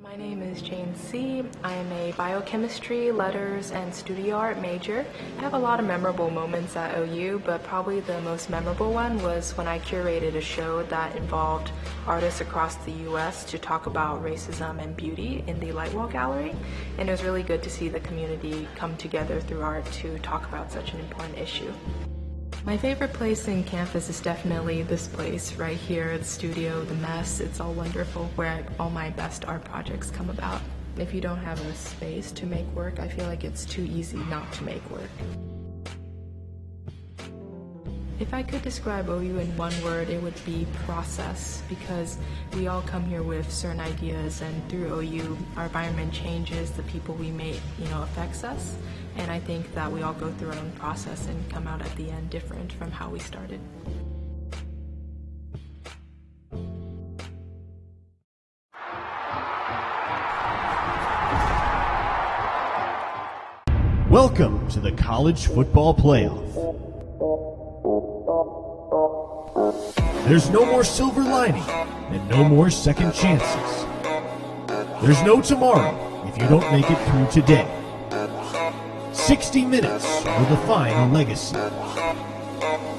My name is Jane C. I am a biochemistry, letters, and studio art major. I have a lot of memorable moments at OU, but probably the most memorable one was when I curated a show that involved artists across the U.S. to talk about racism and beauty in the Lightwall Gallery, and it was really good to see the community come together through art to talk about such an important issue. My favorite place in campus is definitely this place right here, the studio, the mess. It's all wonderful, where all my best art projects come about. If you don't have a space to make work, I feel like it's too easy not to make work. If I could describe OU in one word, it would be process, because we all come here with certain ideas, and through OU, our environment changes, the people we meet, affects us. And I think that we all go through our own process and come out at the end different from how we started. Welcome to the College Football Playoff. There's no more silver lining and no more second chances. There's no tomorrow if you don't make it through today. 60 minutes will define a legacy.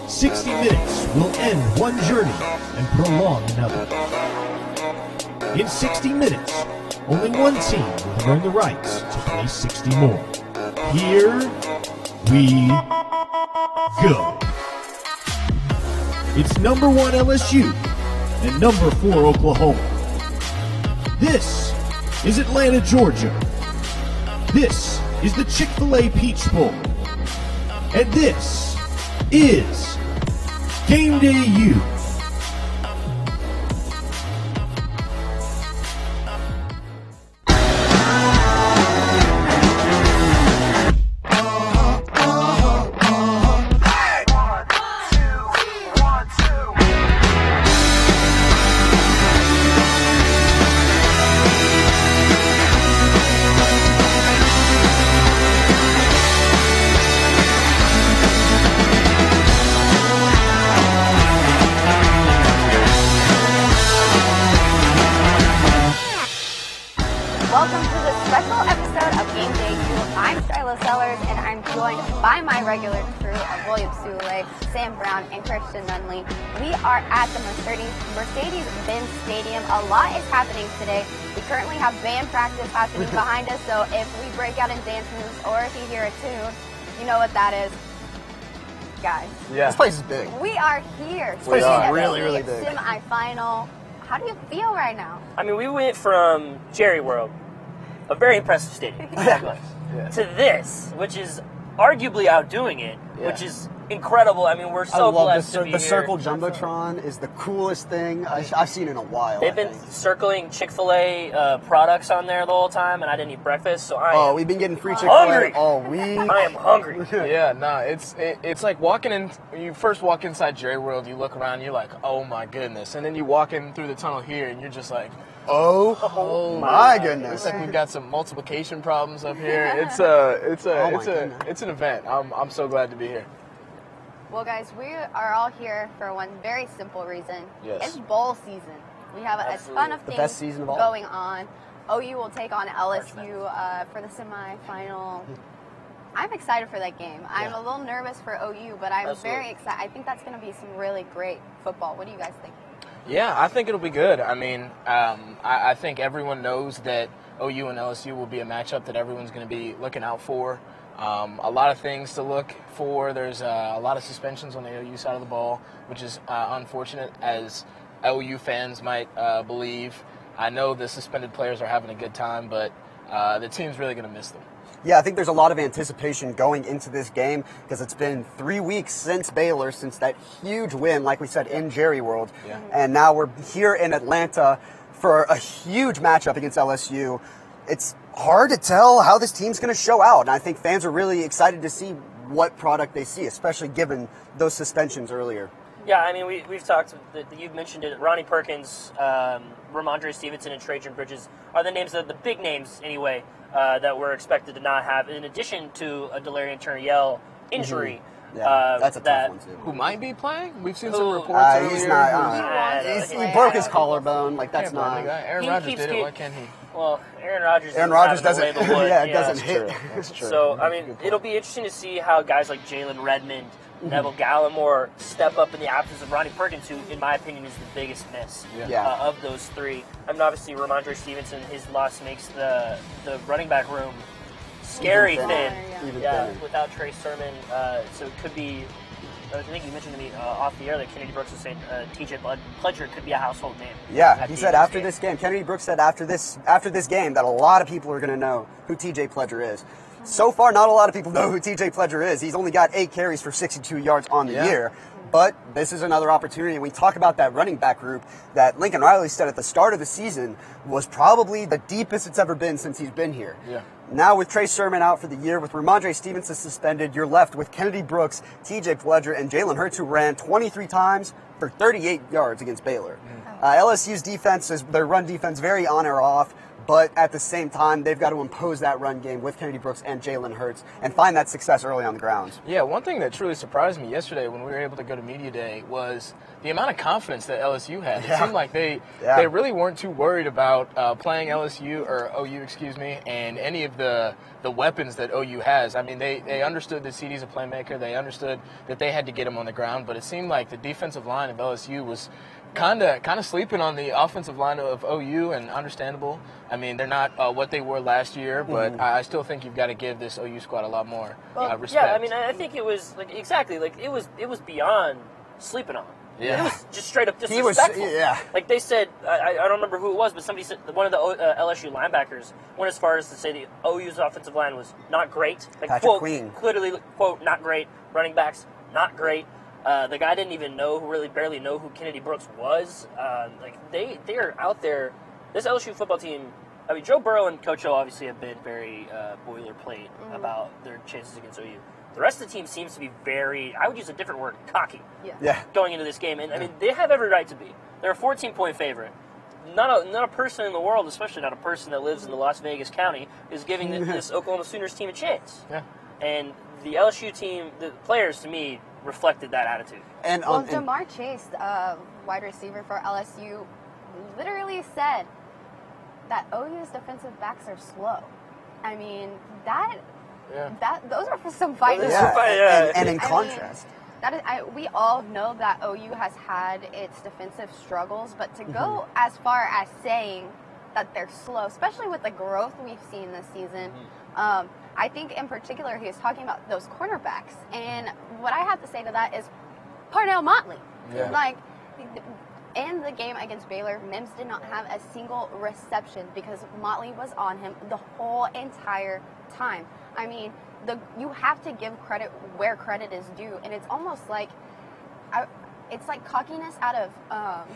60 minutes will end one journey and prolong another. In 60 minutes, only one team will earn the rights to play 60 more. Here we go. It's number 1 LSU and number 4 Oklahoma. This is Atlanta, Georgia. This is the Chick-fil-A Peach Bowl. And this is Gameday U. By my regular crew of William Sule, Sam Brown, and Christian Nunley. We are at the Mercedes-Benz Stadium. A lot is happening today. We currently have band practice happening behind us, so if we break out in dance moves or if you hear a tune, you know what that is. Guys. Yeah. This place is big. We are here. This place is really, really big. Semi-final. How do you feel right now? I mean, we went from Jerry World, a very impressive stadium, to this, which is arguably outdoing it, which is incredible. I mean, we're so blessed to be here. The Circle Jumbotron is the coolest thing I've seen in a while. They've been circling Chick-fil-A products on there the whole time, and I didn't eat breakfast, so we've been getting free Chick-fil-A all week. I am hungry. It's like walking in. When you first walk inside Jerry World, you look around, you're like, oh my goodness, and then you walk in through the tunnel here, and you're just like, oh my goodness! Looks like we've got some multiplication problems up here. It's an event. I'm so glad to be here. Well, guys, we are all here for one very simple reason. Yes. It's bowl season. We have a ton of things best season of all. going on. OU will take on LSU for the semifinal. I'm excited for that game. I'm a little nervous for OU, but I'm very excited. I think that's going to be some really great football. What do you guys think? Yeah, I think it'll be good. I mean, I think everyone knows that OU and LSU will be a matchup that everyone's going to be looking out for. A lot of things to look for. There's a lot of suspensions on the OU side of the ball, which is unfortunate, as OU fans might believe. I know the suspended players are having a good time, but the team's really going to miss them. Yeah, I think there's a lot of anticipation going into this game because it's been 3 weeks since Baylor, since that huge win, like we said, in Jerry World. Yeah. And now we're here in Atlanta for a huge matchup against LSU. It's hard to tell how this team's going to show out, and I think fans are really excited to see what product they see, especially given those suspensions earlier. Yeah, I mean, we've talked, you've mentioned it, Ronnie Perkins, Ramondre Stevenson, and Trajan Bridges are the names, the big names anyway, that we're expected to not have, in addition to a Delarian Turniel injury. Yeah, that's a tough one, too. Who might be playing? We've seen some reports earlier. He's not. He broke his collarbone. Like, that's not. Aaron Rodgers did it. Why can't he? Well, Aaron Rodgers doesn't. Doesn't hit. That's true. So I mean, it'll be interesting to see how guys like Jalen Redmond, Neville Gallimore step up in the absence of Ronnie Perkins, who, in my opinion, is the biggest miss of those three. I mean, obviously, Ramondre Stevenson, his loss makes the running back room scary thin. Without Trey Sermon, so it could be. I think you mentioned to me off the air that Kennedy Brooks was saying TJ Pledger could be a household name. Yeah, he said after this game. Kennedy Brooks said after this game that a lot of people are going to know who TJ Pledger is. So far, not a lot of people know who TJ Pledger is. He's only got 8 carries for 62 yards on the year. But this is another opportunity. And we talk about that running back group that Lincoln Riley said at the start of the season was probably the deepest it's ever been since he's been here. Yeah. Now with Trey Sermon out for the year, with Ramondre Stevenson suspended, you're left with Kennedy Brooks, TJ Pledger, and Jalen Hurts, who ran 23 times for 38 yards against Baylor. LSU's defense is their run defense, very on or off. But at the same time, they've got to impose that run game with Kennedy Brooks and Jalen Hurts and find that success early on the ground. Yeah, one thing that truly surprised me yesterday when we were able to go to Media Day was the amount of confidence that LSU had. It seemed like they really weren't too worried about playing OU, and any of the weapons that OU has. I mean, they understood that CD's a playmaker. They understood that they had to get him on the ground. But it seemed like the defensive line of LSU was kind of sleeping on the offensive line of OU, and understandable. I mean, they're not what they were last year, but I still think you've got to give this OU squad a lot more respect. Yeah, I mean, I think it was it was beyond sleeping on. Yeah. It was just straight up disrespectful. Like they said, I don't remember who it was, but somebody said one of the LSU linebackers went as far as to say the OU's offensive line was not great. Like, Patrick quote, Queen. Clearly, quote, not great. Running backs, not great. The guy didn't even barely know who Kennedy Brooks was. They are out there. This LSU football team, I mean, Joe Burrow and Coach O obviously have been very boilerplate about their chances against OU. The rest of the team seems to be very, I would use a different word, cocky going into this game. And, I mean, they have every right to be. They're a 14-point favorite. Not a person in the world, especially not a person that lives in the Las Vegas County, is giving this Oklahoma Sooners team a chance. Yeah. And the LSU team, the players, to me, reflected that attitude. And Jamar Chase, wide receiver for LSU, literally said that OU's defensive backs are slow. I mean, those are some fighting. And in contrast, we all know that OU has had its defensive struggles, but to go as far as saying that they're slow, especially with the growth we've seen this season, I think in particular he was talking about those cornerbacks. And what I have to say to that is Parnell Motley. Yeah. Like, in the game against Baylor, Mims did not have a single reception because Motley was on him the whole entire time. I mean, you have to give credit where credit is due, and it's almost like it's like cockiness out of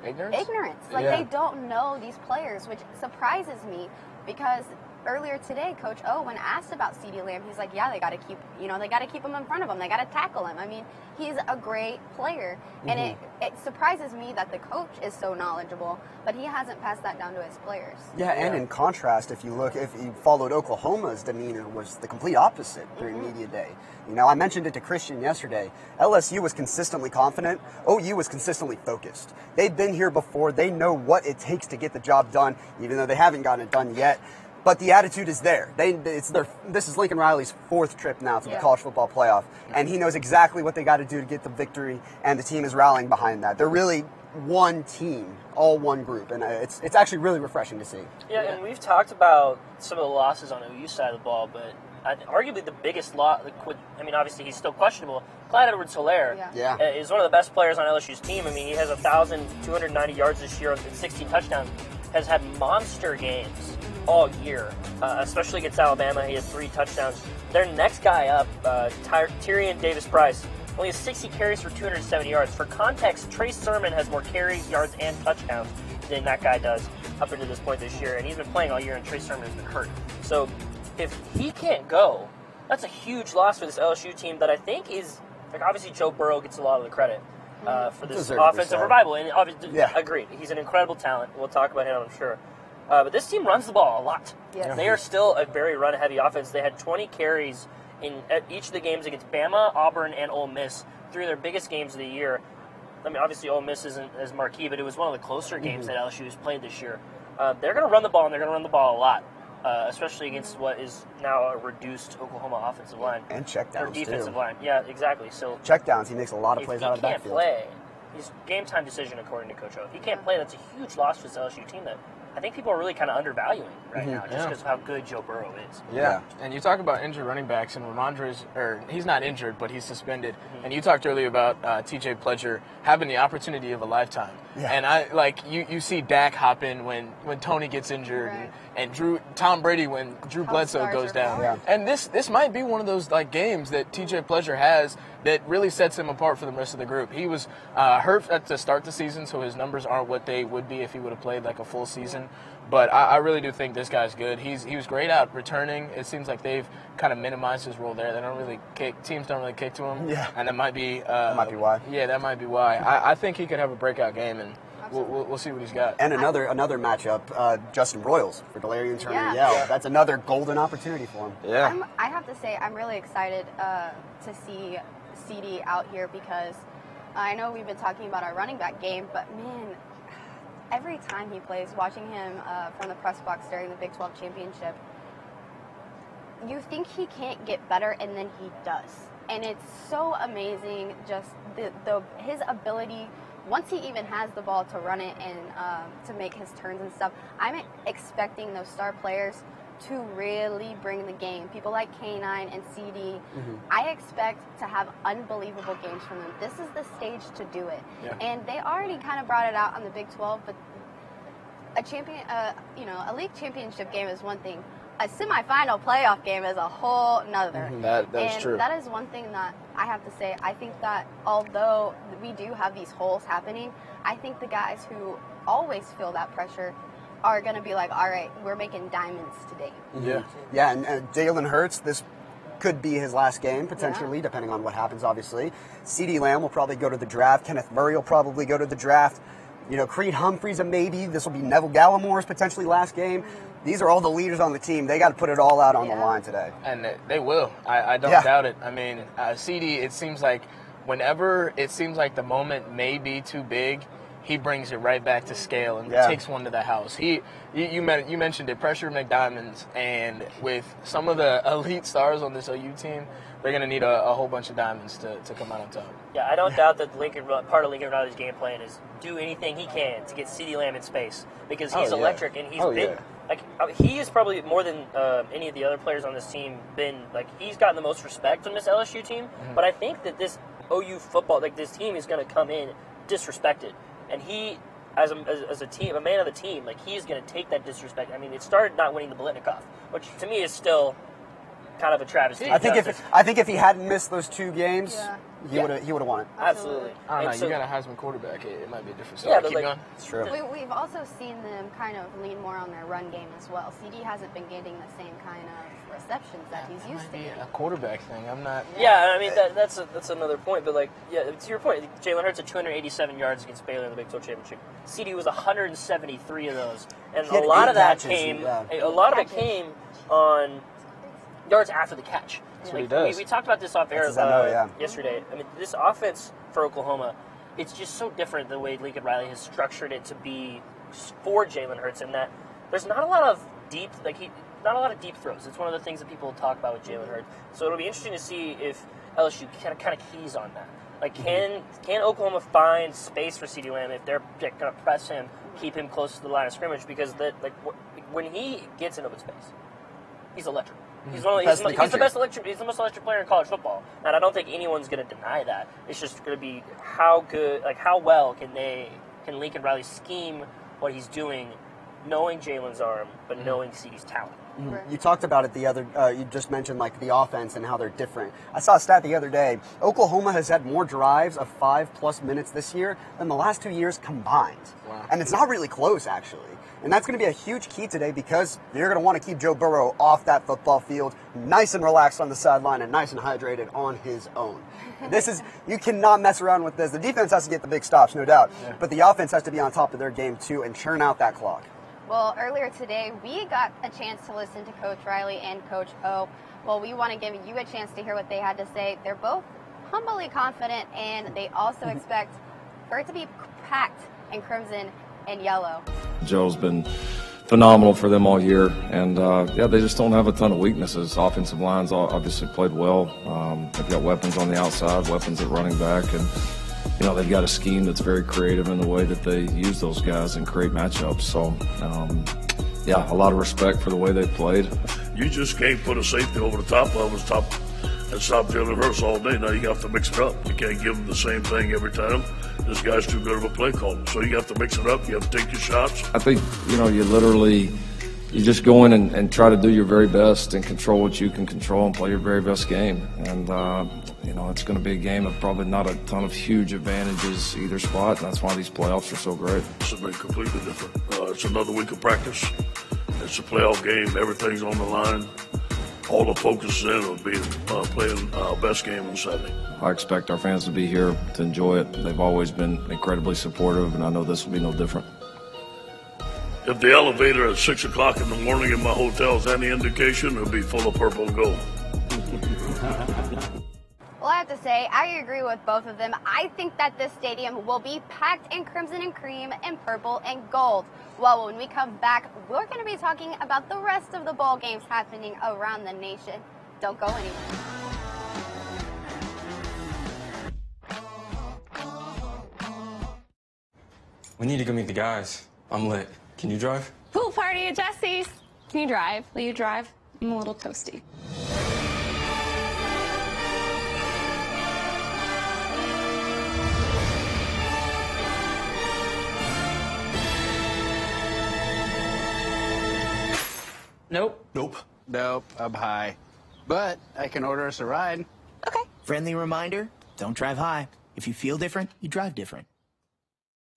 ignorance. Like they don't know these players, which surprises me because earlier today, Coach O, when asked about CeeDee Lamb, he's like, "Yeah, they got to keep him in front of him. They got to tackle him." I mean, he's a great player, and it surprises me that the coach is so knowledgeable, but he hasn't passed that down to his players. Yeah, and in contrast, if you followed Oklahoma's demeanor, was the complete opposite during Media Day. You know, I mentioned it to Christian yesterday. LSU was consistently confident. OU was consistently focused. They've been here before. They know what it takes to get the job done, even though they haven't gotten it done yet. But the attitude is there. This is Lincoln Riley's 4th trip now to the college football playoff, and he knows exactly what they got to do to get the victory, and the team is rallying behind that. They're really one team, all one group, and it's actually really refreshing to see. Yeah, and we've talked about some of the losses on the OU side of the ball, but arguably the biggest loss, I mean, obviously he's still questionable. Clyde Edwards-Helaire is one of the best players on LSU's team. I mean, he has 1,290 yards this year and 16 touchdowns, has had monster games all year, especially against Alabama. He has 3 touchdowns. Their next guy up, Tyrion Davis-Price, only has 60 carries for 270 yards. For context, Trey Sermon has more carries, yards, and touchdowns than that guy does up until this point this year, and he's been playing all year, and Trey Sermon has been hurt. So if he can't go, that's a huge loss for this LSU team that I think is, like, obviously Joe Burrow gets a lot of the credit for this offensive revival, and obviously, agreed. He's an incredible talent. We'll talk about him, I'm sure. But this team runs the ball a lot. Yes. They are still a very run-heavy offense. They had 20 carries in each of the games against Bama, Auburn, and Ole Miss, 3 of their biggest games of the year. I mean, obviously Ole Miss isn't as marquee, but it was one of the closer games that LSU has played this year. they're going to run the ball, and they're going to run the ball a lot, especially against what is now a reduced Oklahoma offensive line. And checkdowns, or defensive too. line. Yeah, exactly. So Checkdowns, he makes a lot of if plays he out of the can't backfield. play, he's game time decision according to Coach O. If he can't play, that's a huge loss for this LSU team that I think people are really kind of undervaluing right now, just because of how good Joe Burrow is. Yeah, and you talk about injured running backs, and he's not injured, but he's suspended. And you talked earlier about T.J. Pledger having the opportunity of a lifetime. Yeah. And you see Dak hop in when Tony gets injured, Right. and Tom Brady when Drew Bledsoe stars goes are down. born. Yeah. And this might be one of those games that T.J. Pledger has that really sets him apart from the rest of the group. He was hurt at the start of the season, so his numbers aren't what they would be if he would have played a full season. But I really do think this guy's good. He was great out returning. It seems like they've kind of minimized his role there. They don't really kick. Teams don't really kick to him. Yeah. And that might be why. Yeah, that might be why. I think he could have a breakout game, and we'll see what he's got. And another matchup, Justin Royals for Delarian Turner Yeah. Yell. That's another golden opportunity for him. Yeah. I have to say, I'm really excited to see CD out here because I know we've been talking about our running back game, but man, every time he plays, watching him from the press box during the Big 12 championship, you think he can't get better, and then he does. And it's so amazing, just his ability. Once he even has the ball to run it and to make his turns and stuff, I'm expecting those star players to really bring the game. People like K9 and CD, I expect to have unbelievable games from them. This is the stage to do it. Yeah. And they already kind of brought it out on the Big 12, but a league championship game is one thing. A semifinal playoff game is a whole nother. That is And true. that is one thing that I have to say. I think that although we do have these holes happening, I think the guys who always feel that pressure are going to be like, all right, we're making diamonds today. Yeah. Yeah, and Jalen Hurts, this could be his last game, potentially, depending on what happens, obviously. CeeDee Lamb will probably go to the draft. Kenneth Murray will probably go to the draft. Creed Humphreys, a maybe. This will be Neville Gallimore's potentially last game. These are all the leaders on the team. They got to put it all out on the line today. And they will. I don't doubt it. I mean, CD, it seems like whenever it seems like the moment may be too big, he brings it right back to scale and takes one to the house. You mentioned it, pressure make diamonds, and with some of the elite stars on this OU team, they're going to need a whole bunch of diamonds to come out on top. Yeah, I don't doubt that part of Lincoln Riley's game plan is do anything he can to get CeeDee Lamb in space because he's electric and he's been he is probably more than any of the other players on this team he's gotten the most respect from this LSU team. But I think that this OU football this team is going to come in disrespected, and he as a team, a man of the team, he's going to take that disrespect. I mean, it started not winning the Biletnikoff, which to me is still kind of a travesty. I think if he hadn't missed those 2 games, he would have won it. Absolutely. I don't know. So, you got a Heisman quarterback. It might be a different story. Keep going. It's true. We've also seen them kind of lean more on their run game as well. CD hasn't been getting the same kind of receptions that he's used to Might be getting. a quarterback thing. I'm not. Yeah, I mean that's another point. But to your point, Jalen Hurts had 287 yards against Baylor in the Big 12 championship. CD was 173 of those, and He had a lot of that catches, came. It came on yards after the catch. That's what he does. We talked about this off air That's his MO, yesterday. I mean, this offense for Oklahoma, it's just so different the way Lincoln Riley has structured it to be for Jalen Hurts, in that there's not a lot of deep throws. It's one of the things that people talk about with Jalen Hurts. So it'll be interesting to see if LSU kind of keys on that. Can Oklahoma find space for CeeDee Lamb if they're going to press him, keep him close to the line of scrimmage? Because when he gets in open space, he's electric. He's the most electric player in college football, and I don't think anyone's going to deny that. It's just going to be how well can Lincoln Riley scheme what he's doing, knowing Jalen's arm, but knowing CeeDee's talent. Right. You talked about it the other. You just mentioned the offense and how they're different. I saw a stat the other day. Oklahoma has had more drives of 5+ minutes this year than the last 2 years combined. Wow. And it's not really close, actually. And that's going to be a huge key today because you're going to want to keep Joe Burrow off that football field, nice and relaxed on the sideline and nice and hydrated on his own. You cannot mess around with this. The defense has to get the big stops, no doubt. Yeah. But the offense has to be on top of their game, too, and churn out that clock. Well, earlier today, we got a chance to listen to Coach Riley and Coach O. Well, we want to give you a chance to hear what they had to say. They're both humbly confident, and they also expect for it to be packed in crimson and yellow. Joe's been phenomenal for them all year. And, yeah, they just don't have a ton of weaknesses. Offensive lines obviously played well. They've got weapons on the outside, weapons at running back, and, you know, they've got a scheme that's very creative in the way that they use those guys and create matchups. So, yeah, a lot of respect for the way they played. You just can't put a safety over the top of us, and stop Jalen Hurts all day. Now you have to mix it up. You can't give them the same thing every time. This guy's too good of a play caller. So you have to mix it up. You have to take your shots. I think, you know, you just go in and try to do your very best and control what you can control and play your very best game. And, you know, it's going to be a game of probably not a ton of huge advantages either spot, and that's why these playoffs are so great. It's completely different. It's another week of practice. It's a playoff game. Everything's on the line. All the focus is in on being playing our best game on Saturday. I expect our fans to be here to enjoy it. They've always been incredibly supportive, and I know this will be no different. If the elevator at 6 o'clock in the morning in my hotel is any indication, it'll be full of purple and gold. Well, I have to say, I agree with both of them. I think that this stadium will be packed in crimson and cream and purple and gold. Well, when we come back, we're going to be talking about the rest of the bowl games happening around the nation. Don't go anywhere. We need to go meet the guys. I'm lit. Can you drive? Pool party at Jesse's. Can you drive? Will you drive? I'm a little toasty. Nope, I'm high. But I can order us a ride. Okay. Friendly reminder, don't drive high. If you feel different, you drive different.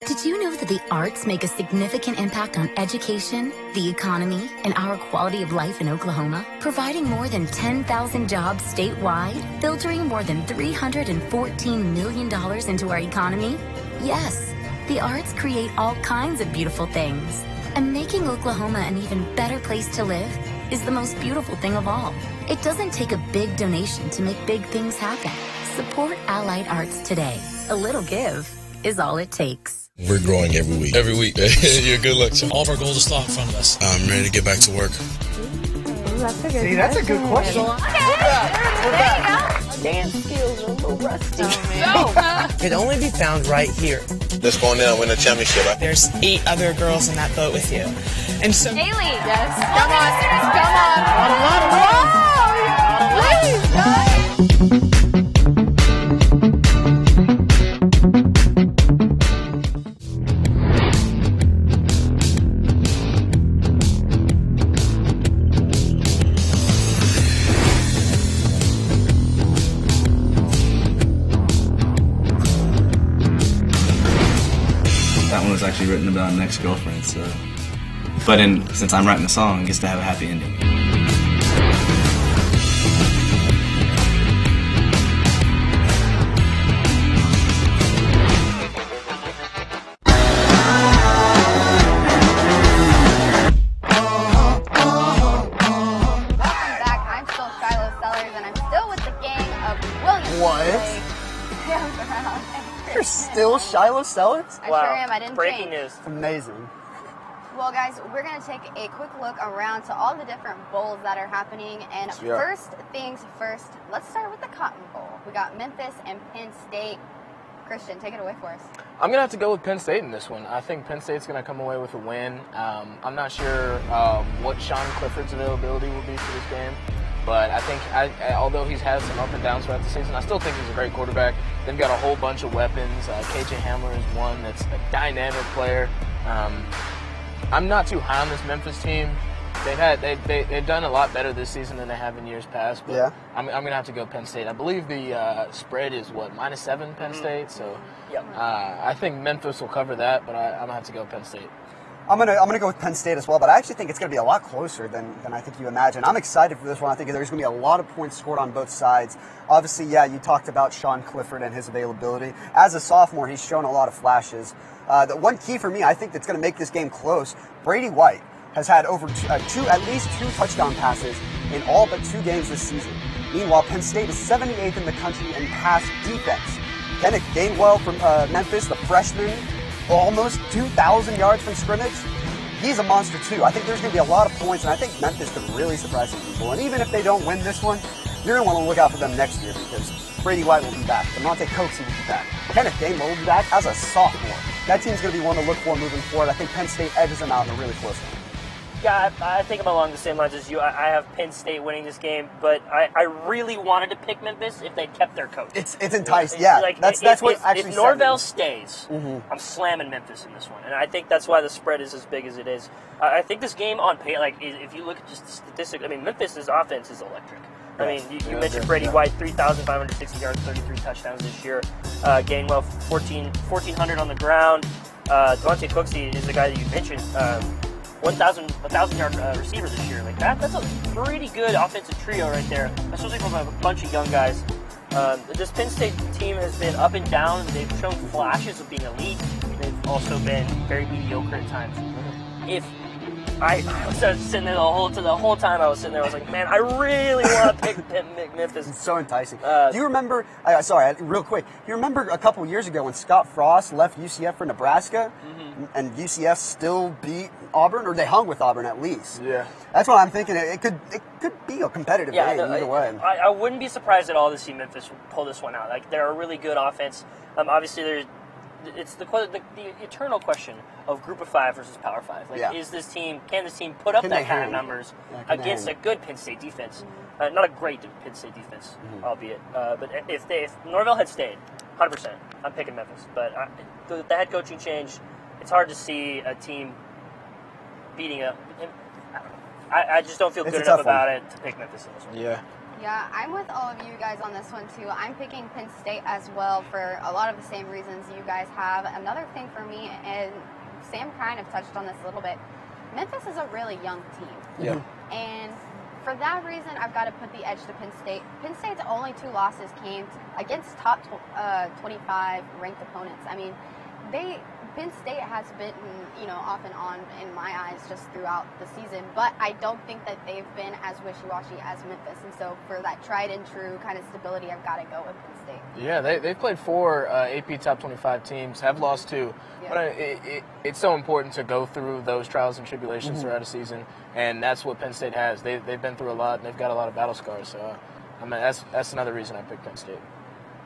Did you know that the arts make a significant impact on education, the economy, and our quality of life in Oklahoma? Providing more than 10,000 jobs statewide, filtering more than $314 million into our economy? Yes, the arts create all kinds of beautiful things. And making Oklahoma an even better place to live is the most beautiful thing of all. It doesn't take a big donation to make big things happen. Support Allied Arts today. A little give is all it takes. We're growing every week. Every week. You're good luck. All of our goals are still in front of us. I'm ready to get back to work. That's a good See, that's a good question. There you go. Dance skills are a little rusty. Could only be found right here. Let's go in there and win a championship. There's 8 other girls in that boat with you. And so... Haley. Yes. Come on. Please. That one was actually written about an ex-girlfriend, so. But since I'm writing the song, it gets to have a happy ending. Welcome back. I'm still Shiloh Sellers, and I'm still with the gang of William. What? You're still Shiloh Sellers? I sure am. I didn't Breaking change. news. Amazing. Well, guys, we're going to take a quick look around to all the different bowls that are happening. And Yes, we are. first things first, let's start with the Cotton Bowl. We got Memphis and Penn State. Christian, take it away for us. I'm going to have to go with Penn State in this one. I think Penn State's going to come away with a win. I'm not sure what Sean Clifford's availability will be for this game. But I think, although he's had some up and downs throughout the season, I still think he's a great quarterback. They've got a whole bunch of weapons. KJ Hamler is one that's a dynamic player. I'm not too high on this Memphis team. They've done a lot better this season than they have in years past. But Yeah. I'm going to have to go Penn State. I believe the spread is, -7 Penn State? So I think Memphis will cover that, but I'm going to have to go Penn State. I'm gonna go with Penn State as well, but I actually think it's gonna be a lot closer than I think you imagine. I'm excited for this one. I think there's gonna be a lot of points scored on both sides. Obviously, yeah, you talked about Sean Clifford and his availability. As a sophomore, he's shown a lot of flashes. The one key for me, I think, that's gonna make this game close. Brady White has had over at least two touchdown passes in all but 2 games this season. Meanwhile, Penn State is 78th in the country in pass defense. Kenneth Gainwell from Memphis, the freshman, almost 2,000 yards from scrimmage. he's a monster too. I think there's going to be a lot of points, and I think Memphis could really surprise some people. And even if they don't win this one, you're going to want to look out for them next year because Brady White will be back. DeMonte Coates will be back. Kenneth Gainwell will be back as a sophomore. That team's going to be one to look for moving forward. I think Penn State edges them out in a really close one. Yeah, I think I'm along the same lines as you. I have Penn State winning this game, but I really wanted to pick Memphis if they'd kept their coach. It's enticing. Yeah, like, that's what actually. If Norvell stays, I'm slamming Memphis in this one, and I think that's why the spread is as big as it is. I think this game on pay, like if you look at just the statistics, I mean Memphis's offense is electric. I mean, you mentioned Brady White, 3,560 yards, 33 touchdowns this year. Gainwell, 1,400 on the ground. DeMonte Coates is the guy that you mentioned. 1,000-yard receiver this year. Like that's a pretty good offensive trio right there, especially from a bunch of young guys. This Penn State team has been up and down. They've shown flashes of being elite. They've also been very mediocre at times. If I was sitting there the whole time I was sitting there, I was like, man, I really want to pick Memphis. It's so enticing. Do you remember, real quick, you remember a couple years ago when Scott Frost left UCF for Nebraska and UCF still beat Auburn, or they hung with Auburn at least? Yeah. That's what I'm thinking. It could be a competitive game either way. I wouldn't be surprised at all to see Memphis pull this one out. Like, they're a really good offense. Obviously, it's the eternal question of Group of Five versus Power Five. Like, can this team put up that kind of numbers against a good Penn State defense? Not a great Penn State defense, albeit. But if Norvell had stayed, 100%, I'm picking Memphis. But the head coaching change, it's hard to see a team beating up. I just don't feel good enough about it to pick Memphis in this one. Yeah. Yeah, I'm with all of you guys on this one too. I'm picking Penn State as well for a lot of the same reasons you guys have. Another thing for me, and Sam kind of touched on this a little bit, Memphis is a really young team. Yeah. And for that reason, I've got to put the edge to Penn State. Penn State's only 2 losses came against top 25 ranked opponents. I mean, Penn State has been, off and on in my eyes just throughout the season, but I don't think that they've been as wishy-washy as Memphis, and so for that tried and true kind of stability, I've got to go with Penn State. Yeah, they've played 4 AP Top 25 teams, have lost 2, but it's so important to go through those trials and tribulations throughout a season, and that's what Penn State has. They've been through a lot, and they've got a lot of battle scars, so that's another reason I picked Penn State.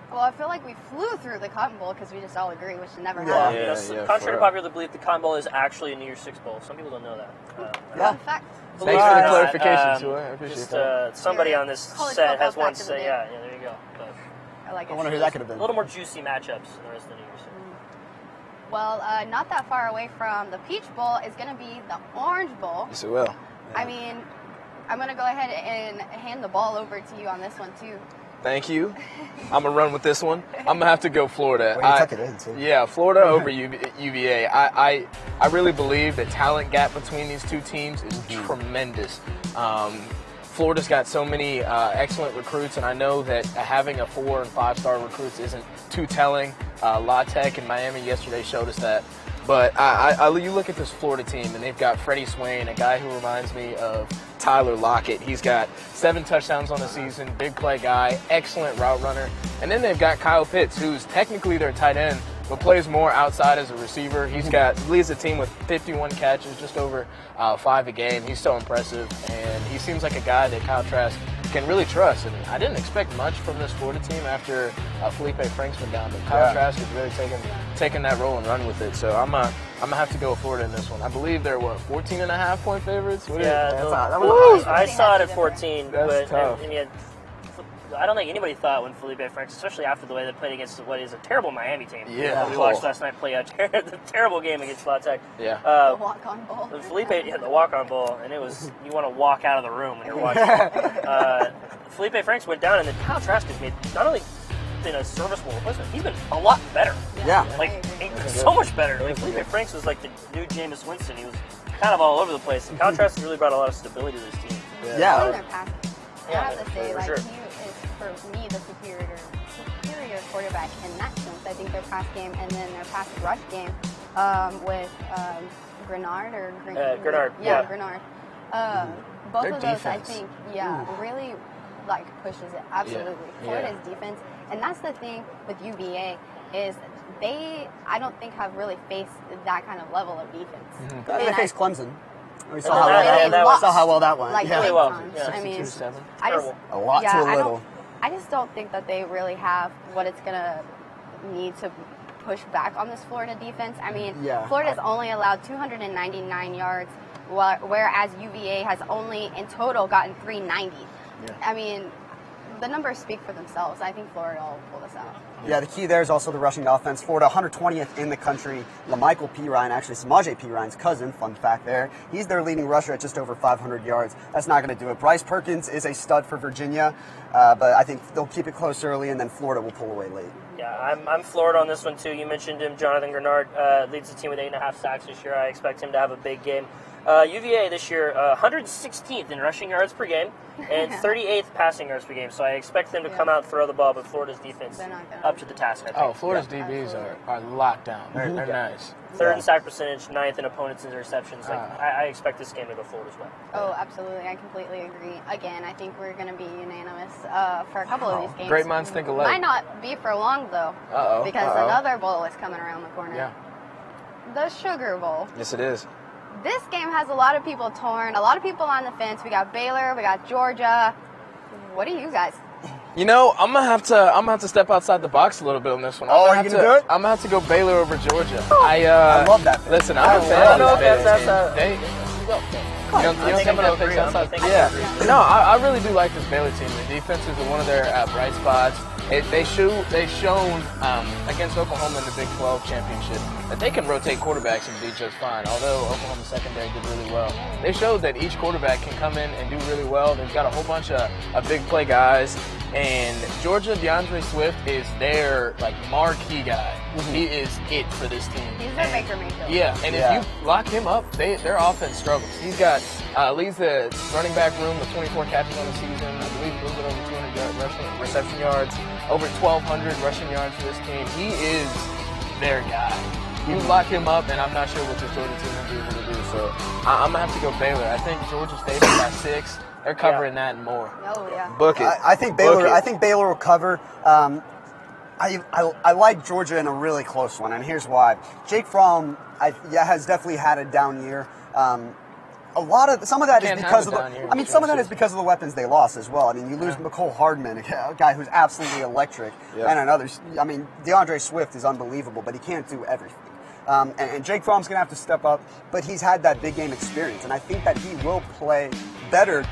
Well, I feel like we flew through the Cotton Bowl because we just all agree, which should never happen. Contrary to popular belief, the Cotton Bowl is actually a New Year's Six Bowl. Some people don't know that. Fun fact. Thanks for the clarification, Tua. I appreciate that. Somebody on this set has once said, there you go. But I wonder who that could have been. A little more juicy matchups than the rest of the New Year's Six. Well, not that far away from the Peach Bowl is going to be the Orange Bowl. Yes, it will. I mean, I'm going to go ahead and hand the ball over to you on this one, too. Thank you. I'm going to run with this one. I'm going to have to go Florida. Well, you tuck it in, too. Yeah, Florida over UVA. I really believe the talent gap between these two teams is tremendous. Florida's got so many excellent recruits, and I know that having a 4- and 5-star recruits isn't too telling. La Tech and Miami yesterday showed us that. But you look at this Florida team, and they've got Freddie Swain, a guy who reminds me of Tyler Lockett. He's got 7 touchdowns on the season, big play guy, excellent route runner. And then they've got Kyle Pitts, who's technically their tight end, but plays more outside as a receiver. He leads the team with 51 catches, just over 5 a game. He's so impressive, and he seems like a guy that Kyle Trask can really trust. And I didn't expect much from this Florida team after Felipe Franks went down, but Kyle Trask is really taking that role and running with it. So I'm gonna have to go with Florida in this one. I believe they're 14.5-point favorites. I saw it at 14. That's tough. I don't think anybody thought when Felipe Franks, especially after the way they played against what is a terrible Miami team. Yeah. We watched last night play a terrible game against La Tech. Yeah. The walk-on bowl. Felipe had the walk-on bowl, and it was, you want to walk out of the room when you're watching. Felipe Franks went down, and then Kyle Trask has made not only been a serviceable replacement, he's been a lot better. Yeah. Like, so much better. Like, Felipe Franks was like the new Jameis Winston. He was kind of all over the place. And Kyle Trask has really brought a lot of stability to this team. I have to say, for like, sure. he is, for me, the superior quarterback in that sense. I think their pass game and then their pass rush game with Grenard or Grenard. Yeah, Grenard. Both Their of those, defense. I think, really like pushes it. Absolutely. Florida's defense, and that's the thing with UVA is I don't think have really faced that kind of level of defense. They faced Clemson. We saw how well that went. Like yeah. really well. Yeah. I mean, 62-7. A lot to a little. I just don't think that they really have what it's gonna need to push back on this Florida defense. I mean, Florida's only allowed 299 yards, whereas UVA has only in total gotten 390. Yeah. I mean, the numbers speak for themselves. I think Florida will pull this out. Yeah, the key there is also the rushing offense. Florida, 120th in the country. LaMichael Pirine, actually Samaje Pirine's cousin, fun fact there. He's their leading rusher at just over 500 yards. That's not going to do it. Bryce Perkins is a stud for Virginia, but I think they'll keep it close early, and then Florida will pull away late. Yeah, I'm Florida on this one, too. You mentioned him. Jonathan Grenard leads the team with 8.5 sacks this year. I expect him to have a big game. UVA this year, 116th in rushing yards per game and 38th passing yards per game. So I expect them to come out and throw the ball, but Florida's defense up to the task, I think. Oh, Florida's DBs are locked down. They're nice. Third in sack percentage, 9th in opponents' interceptions. I expect this game to go Florida's way. Oh, absolutely. I completely agree. Again, I think we're going to be unanimous for a couple of these games. Great minds think alike. Might not be for long, though, because another bowl is coming around the corner. Yeah. The Sugar Bowl. Yes, it is. This game has a lot of people torn, a lot of people on the fence. We got Baylor, we got Georgia. What do you guys? You know, I'm gonna have to step outside the box a little bit on this one. Are you gonna do it? I'm gonna have to go Baylor over Georgia. I love that pick. Listen, I'm a fan of this Baylor team. You don't think I'm gonna outside? Yeah. No, I really do like this Baylor team. The defense is one of their bright spots. They've shown against Oklahoma in the Big 12 championship that they can rotate quarterbacks and be just fine. Although Oklahoma's secondary did really well, they showed that each quarterback can come in and do really well. They've got a whole bunch of big play guys, and Georgia, DeAndre Swift is their marquee guy. He is it for this team. He's their Baker Mayfield. Yeah, and if you lock him up, their offense struggles. He's got leads the running back room with 24 catches on the season. I believe a little bit over 200 reception yards. Over 1,200 rushing yards for this team. He is their guy. You lock him up, and I'm not sure what this Georgia team will be able to do. So I'm going to have to go Baylor. I think Georgia State by 6. They're covering that and more. Oh, yeah. Book it. I think Baylor will cover. I like Georgia in a really close one, and here's why. Jake Fromm has definitely had a down year. Some of that is because of the weapons they lost as well. I mean, you lose McCole Hardman, a guy who's absolutely electric, and another. I mean, DeAndre Swift is unbelievable, but he can't do everything. And Jake Fromm's going to have to step up, but he's had that big game experience, and I think that he will play better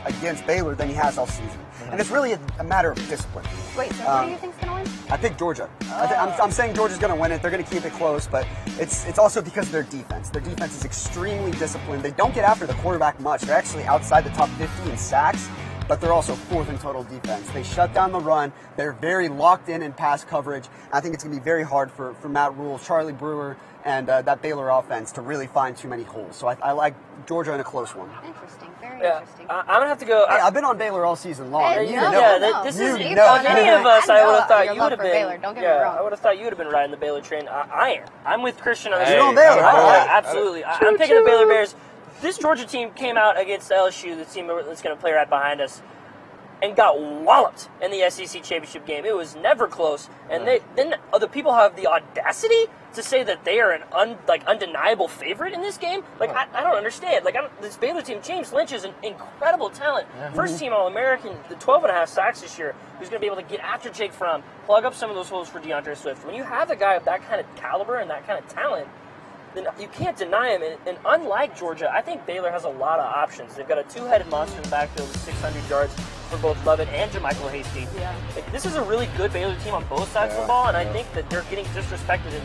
against Baylor than he has all season. And it's really a matter of discipline. Wait, so who do you think's going to win? I picked Georgia. I'm saying Georgia's going to win it. They're going to keep it close, but it's also because of their defense. Their defense is extremely disciplined. They don't get after the quarterback much. They're actually outside the top 50 in sacks, but they're also 4th in total defense. They shut down the run. They're very locked in pass coverage. I think it's going to be very hard for Matt Rule, Charlie Brewer, and that Baylor offense to really find too many holes. So I like Georgia in a close one. Interesting. Very interesting. I'm going to have to go. Hey, I've been on Baylor all season long. This is any of us. I would have thought you would have been. Baylor. Don't get me wrong. I would have thought you would have been riding the Baylor train. I am. I'm with Christian on this. You're on Baylor. Absolutely. I'm picking the Baylor Bears. This Georgia team came out against LSU, the team that's going to play right behind us, and got walloped in the SEC championship game. It was never close. And then other people have the audacity to say that they are an undeniable favorite in this game. I don't understand. This Baylor team, James Lynch is an incredible talent. First team All-American, the 12.5 sacks this year, who's going to be able to get after Jake Fromm, plug up some of those holes for DeAndre Swift. When you have a guy of that kind of caliber and that kind of talent, then you can't deny him. And unlike Georgia, I think Baylor has a lot of options. They've got a two-headed monster in the backfield with 600 yards for both Lovett and JaMychal Hasty. Yeah. This is a really good Baylor team on both sides of the ball, and I think that they're getting disrespected in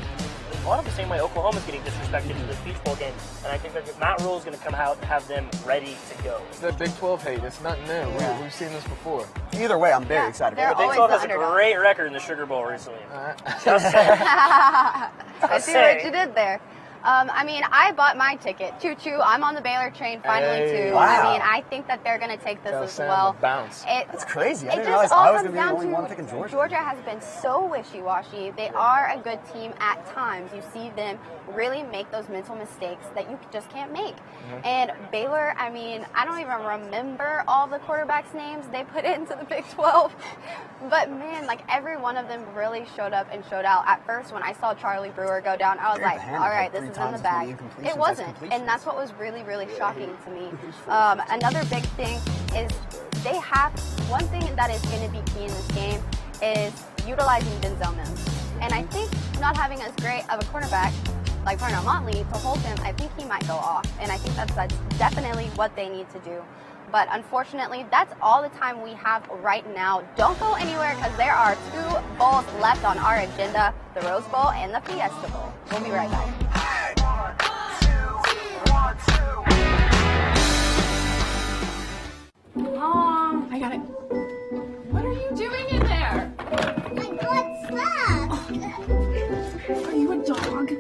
a lot of the same way Oklahoma's getting disrespected in this Peach Bowl game. And I think that Matt Rule's going to come out and have them ready to go. The Big 12 hate, it's nothing new. Yeah. We've seen this before. Either way, I'm very excited about it. The Big 12 has a great record in the Sugar Bowl recently. I see what you did there. I mean, I bought my ticket. Choo-choo, I'm on the Baylor train finally, too. Wow. I mean, I think that they're going to take this Tell as Sam well. to bounce. That's crazy. I didn't It realize just all I was comes going to be the down only one to picking Georgia. Georgia has been so wishy-washy. They are a good team at times. You see them really make those mental mistakes that you just can't make. And Baylor, I mean, I don't even remember all the quarterbacks' names they put into the Big 12. But, man, like, every one of them really showed up and showed out. At first, when I saw Charlie Brewer go down, I was like, all right, this is in the bag. It wasn't. And that's what was really, really shocking to me. Another big thing is they have one thing that is going to be key in this game is utilizing Denzel Mims. And I think not having as great of a cornerback like Parnell Motley to hold him, I think he might go off. And I think that's definitely what they need to do. But unfortunately, that's all the time we have right now. Don't go anywhere because there are 2 bowls left on our agenda, the Rose Bowl and the Fiesta Bowl. We'll be right back. Mom, I got it. What are you doing in there? I got stuck. Are you a dog?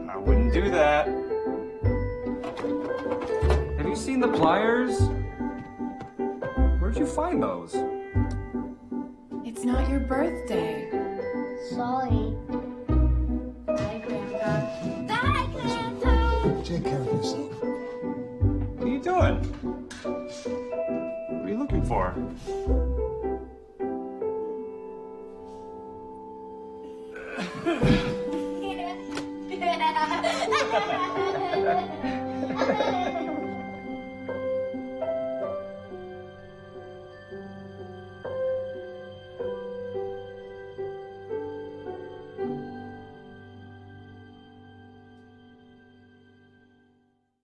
I wouldn't do that. Have you seen the pliers? Where'd you find those? It's not your birthday. Sorry. Bye, Grandpa. Bye, Grandpa. Take care of yourself. What are you doing? What are you looking for?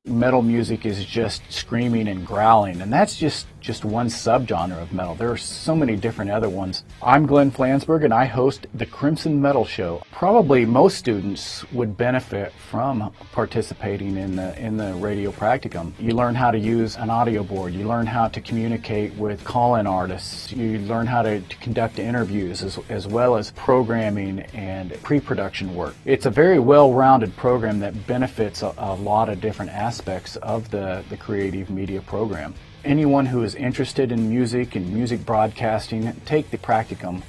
Metal music is just screaming and growling, and that's just one subgenre of metal. There are so many different other ones. I'm Glenn Flansburgh, and I host the Crimson Metal Show. Probably most students would benefit from participating in the radio practicum. You learn how to use an audio board. You learn how to communicate with call-in artists. You learn how to conduct interviews as well as programming and pre-production work. It's a very well-rounded program that benefits a lot of different aspects of the creative media program. Anyone who is interested in music and music broadcasting, take the practicum.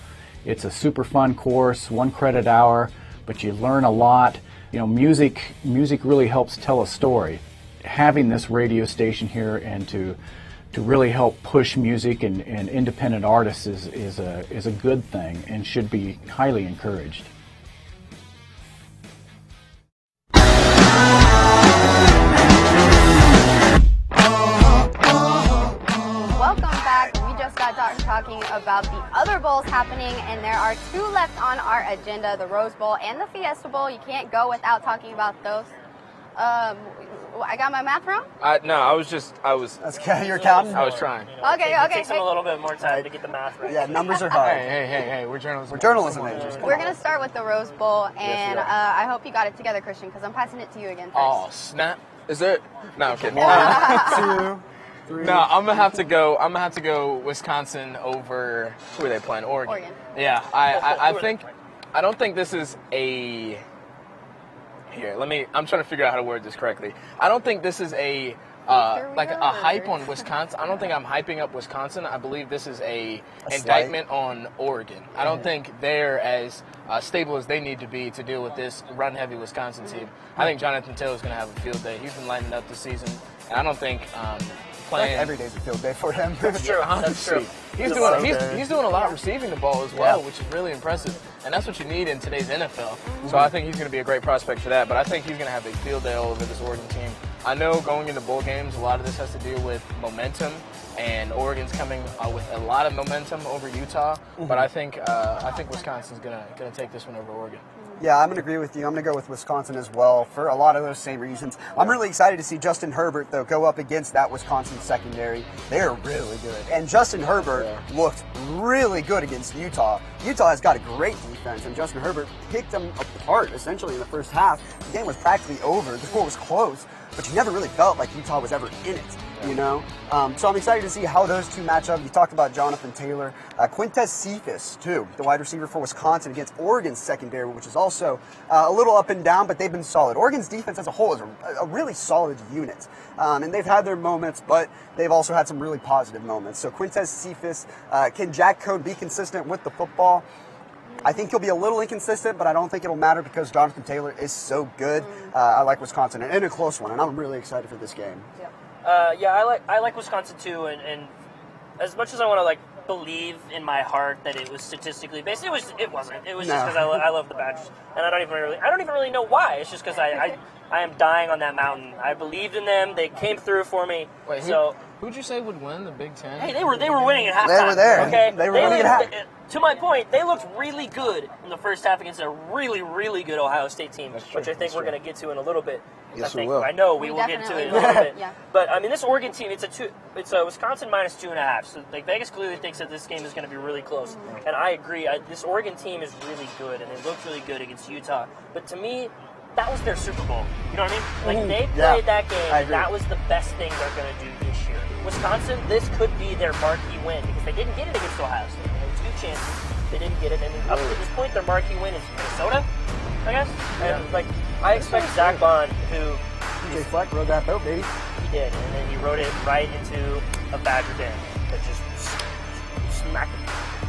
It's a super fun course, 1 credit hour, but you learn a lot. You know, music really helps tell a story. Having this radio station here and to really help push music and independent artists is a good thing and should be highly encouraged. Welcome back. We just got done talking about the other bowls happening, and there are 2 left on our agenda, the Rose Bowl and the Fiesta Bowl. You can't go without talking about those. I got my math wrong? No, I was. That's okay. You're counting. I was trying. Okay. It takes them a little bit more time to get the math right. Yeah, numbers are hard. Hey, we're journalism. We're journalism majors. We're going to start with the Rose Bowl, and Yes, I hope you got it together, Christian, because I'm passing it to you again first. Oh, snap. Is there? No, I'm kidding. 1, 2, 3. No, I'm gonna have to go Wisconsin over. Who are they playing? Oregon. Yeah, I don't think this is a. Here, I'm trying to figure out how to word this correctly. I don't think this is a like a hype on Wisconsin. I don't think I'm hyping up Wisconsin. I believe this is a indictment on Oregon. I don't think they're as stable as they need to be to deal with this run-heavy Wisconsin team. I think Jonathan Taylor's going to have a field day. He's been lighting up this season, and I don't think playing every day's a field day for him. That's true. That's true. He's doing a lot receiving the ball as well, which is really impressive. And that's what you need in today's NFL. So I think he's going to be a great prospect for that. But I think he's going to have a field day all over this Oregon team. I know going into bowl games, a lot of this has to do with momentum, and Oregon's coming with a lot of momentum over Utah. But I think Wisconsin's going to take this one over Oregon. Yeah, I'm going to agree with you. I'm going to go with Wisconsin as well for a lot of those same reasons. I'm really excited to see Justin Herbert, though, go up against that Wisconsin secondary. They're really good. And Justin Herbert looked really good against Utah. Utah has got a great defense, and Justin Herbert picked them apart, essentially, in the first half. The game was practically over. The score was close, but you never really felt like Utah was ever in it. you know? So I'm excited to see how those two match up. You talked about Jonathan Taylor. Quintez Cephas, too, the wide receiver for Wisconsin against Oregon's secondary, which is also a little up and down, but they've been solid. Oregon's defense as a whole is a really solid unit. And they've had their moments, but they've also had some really positive moments. So Quintez Cephas, can Jack Code be consistent with the football? I think he'll be a little inconsistent, but I don't think it'll matter because Jonathan Taylor is so good. I like Wisconsin, and a close one, and I'm really excited for this game. I like Wisconsin too, and as much as I want to believe in my heart that it was statistically based, it wasn't. It was just because I love the Badgers, and I don't even really know why. It's just because I am dying on that mountain. I believed in them. They came through for me. Wait, who'd you say would win the Big Ten? Hey, they were winning at halftime. They were there. Okay, They were winning at half. To my point, they looked really good in the first half against a really, really good Ohio State team, which I think we're going to get to in a little bit. Yes, we will. I know we will get to it in a little bit. Yeah. But I mean, this Oregon team, it's a Wisconsin minus 2.5. So Vegas clearly thinks that this game is going to be really close, and I agree. This Oregon team is really good, and they looked really good against Utah. But to me, that was their Super Bowl. You know what I mean? They played that game, and that was the best thing they're going to do this year. Wisconsin, this could be their marquee win because they didn't get it against Ohio State. They had 2 chances. They didn't get it, and up to this point, their marquee win is Minnesota, I guess. And I expect Zach Bond, who TJ Fleck rode that boat, baby. he did, and then he rode it right into a Badger den that just smacked him.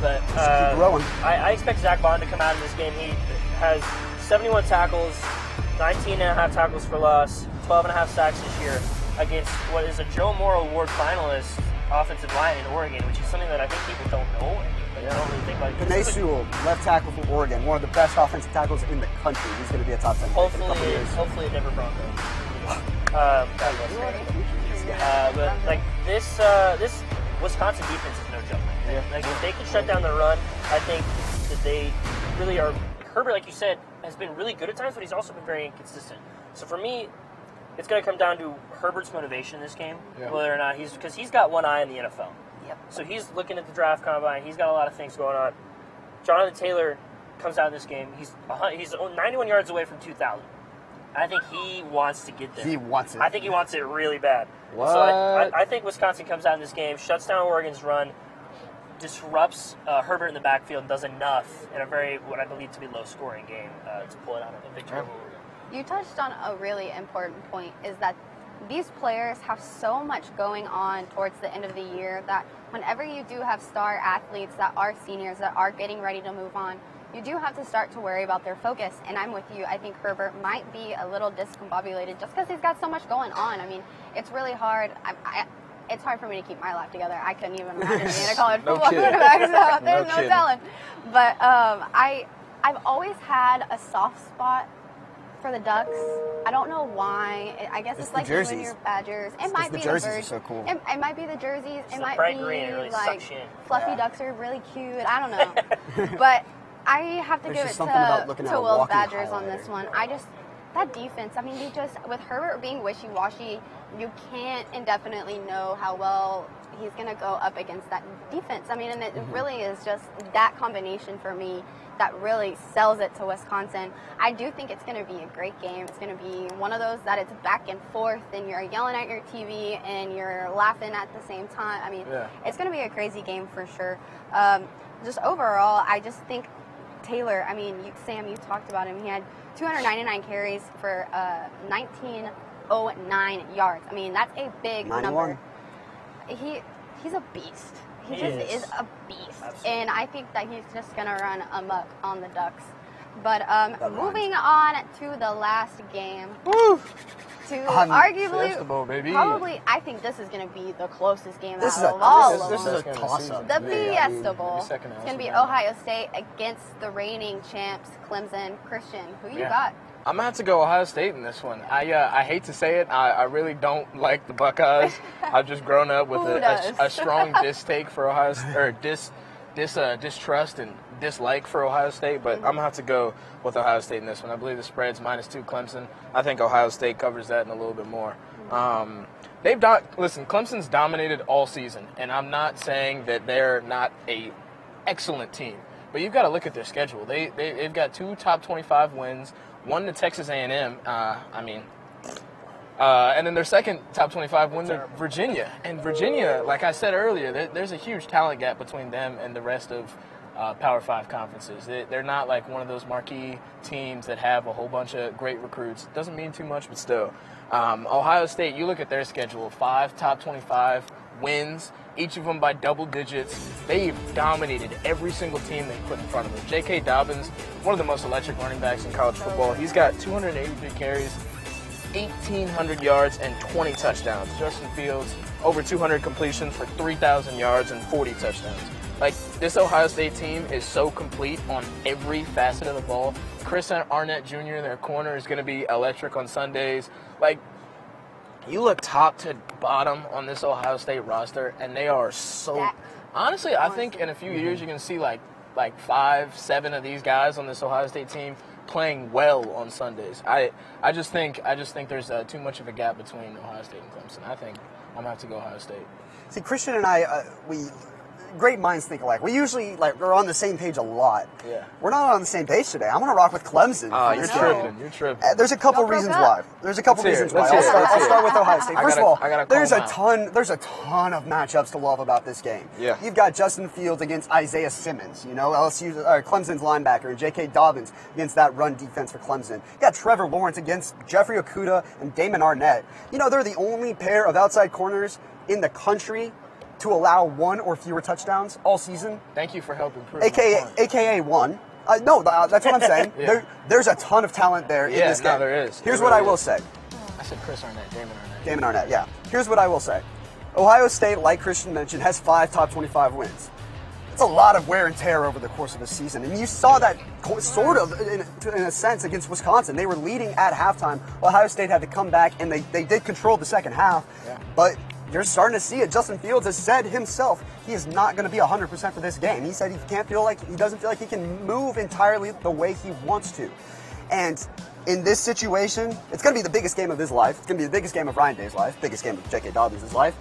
But keep rowing. I expect Zach Bond to come out in this game. He has 71 tackles, 19.5 tackles for loss, 12.5 sacks this year against what is a Joe Moore Award finalist offensive line in Oregon, which is something that I think people don't know. I don't really think about it. Panay Sewell, left tackle for Oregon, one of the best offensive tackles in the country. He's going to be a top 10 pick in a couple years. Hopefully, never Bronco. God bless. But this Wisconsin defense is no joke. If they can shut down the run, I think that they really are. Herbert, like you said, has been really good at times, but he's also been very inconsistent. So for me, it's going to come down to Herbert's motivation in this game, whether or not because he's got one eye in the NFL. Yep. So he's looking at the draft combine. He's got a lot of things going on. Jonathan Taylor comes out in this game. He's 91 yards away from 2,000. I think he wants to get there. He wants it. I think he wants it really bad. What? So I think Wisconsin comes out in this game, shuts down Oregon's run, disrupts Herbert in the backfield, and does enough in what I believe to be low-scoring game to pull it out of a victory. You touched on a really important point, is that these players have so much going on towards the end of the year that whenever you do have star athletes that are seniors that are getting ready to move on, you do have to start to worry about their focus. And I'm with you. I think Herbert might be a little discombobulated just because he's got so much going on. I mean, it's really hard. It's hard for me to keep my life together. I couldn't even imagine being a college football quarterback. So there's no telling. But I've always had a soft spot for the Ducks. I don't know why. I guess it's like you and your Badgers. It might be the jerseys. Are so cool. It might be the jerseys. It might be really like fluffy ducks are really cute. I don't know. But I have to give it to Will's Badgers on this one. That defense, I mean, with Herbert being wishy-washy, you can't indefinitely know how well he's going to go up against that defense. I mean, and it really is just that combination for me that really sells it to Wisconsin. I do think it's going to be a great game. It's going to be one of those that it's back and forth and you're yelling at your TV and you're laughing at the same time. I mean, it's going to be a crazy game for sure. Just overall, I just think Taylor, I mean, Sam, you talked about him. He had 299 carries for 1909 yards. I mean, that's a big 91. Number. He's a beast. He is a beast. Absolutely. And I think that he's just going to run amok on the Ducks. But moving on to the last game. Woo! To arguably, probably, I think this is going to be the closest game out of all of them. This is a toss-up. The Fiesta Bowl. It's going to be Ohio State against the reigning champs, Clemson. Christian, who you got? I'm going to have to go Ohio State in this one. I hate to say it. I really don't like the Buckeyes. I've just grown up with a strong distaste for Ohio State, or distrust and dislike for Ohio State, but I'm going to have to go with Ohio State in this one. I believe the spread's -2 Clemson. I think Ohio State covers that and a little bit more. Listen, Clemson's dominated all season, and I'm not saying that they're not a excellent team, but you've got to look at their schedule. They've got 2 top 25 wins, 1 to Texas A&M. I mean, And then their second top 25 win to Virginia. And Virginia, like I said earlier, there's a huge talent gap between them and the rest of Power 5 conferences. They're not like one of those marquee teams that have a whole bunch of great recruits. Doesn't mean too much, but still. Ohio State, you look at their schedule, 5 top 25 wins, each of them by double digits. They've dominated every single team they put in front of them. J.K. Dobbins, one of the most electric running backs in college football. He's got 283 carries, 1,800 yards, and 20 touchdowns. Justin Fields, over 200 completions for 3,000 yards and 40 touchdowns. Like, this Ohio State team is so complete on every facet of the ball. Chris Arnett Jr., their corner, is going to be electric on Sundays. Like, you look top to bottom on this Ohio State roster, and they are so... Honestly, I think in a few years you're going to see like 5, 7 of these guys on this Ohio State team playing well on Sundays. I just think there's too much of a gap between Ohio State and Clemson. I think I'm going to have to go Ohio State. See, Christian and I, great minds think alike. We usually we're on the same page a lot. Yeah. We're not on the same page today. I'm going to rock with Clemson. You're tripping. You're tripping. There's a couple reasons why. I'll start with Ohio State. First of all, there's a ton of matchups to love about this game. Yeah. You've got Justin Fields against Isaiah Simmons, Clemson's linebacker, and J.K. Dobbins against that run defense for Clemson. You got Trevor Lawrence against Jeffrey Okudah and Damon Arnett. They're the only pair of outside corners in the country to allow 1 or fewer touchdowns all season. Thank you for helping prove AKA 1. No, that's what I'm saying. Yeah. There's a ton of talent there in this game. Yeah, there is. Here's what I will say. I said Chris Arnett, Damon Arnett, yeah. Here's what I will say. Ohio State, like Christian mentioned, has 5 top 25 wins. It's a lot of wear and tear over the course of the season. And you saw that sort of, in a sense, against Wisconsin. They were leading at halftime. Ohio State had to come back, and they did control the second half. Yeah. But you're starting to see it. Justin Fields has said himself he is not going to be 100% for this game. He said he doesn't feel like he can move entirely the way he wants to. And in this situation, it's going to be the biggest game of his life. It's going to be the biggest game of Ryan Day's life, biggest game of J.K. Dobbins' life.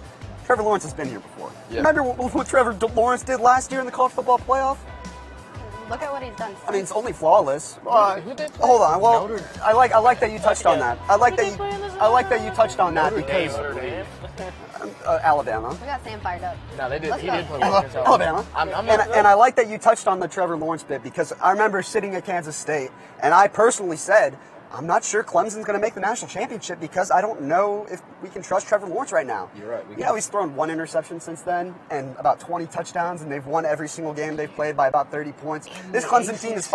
Trevor Lawrence has been here before. Yeah. Remember what Trevor Lawrence did last year in the college football playoff? Look at what he's done. I mean, it's only flawless. Hold on. Well, I like that you touched on that. I like that you touched on that because Alabama. We got Sam fired up. No, they did. He did play Alabama. And I like that you touched on the Trevor Lawrence bit because I remember sitting at Kansas State and I personally said, I'm not sure Clemson's going to make the national championship because I don't know if we can trust Trevor Lawrence right now. You're right. He's thrown 1 interception since then and about 20 touchdowns, and they've won every single game they've played by about 30 points. This Clemson team is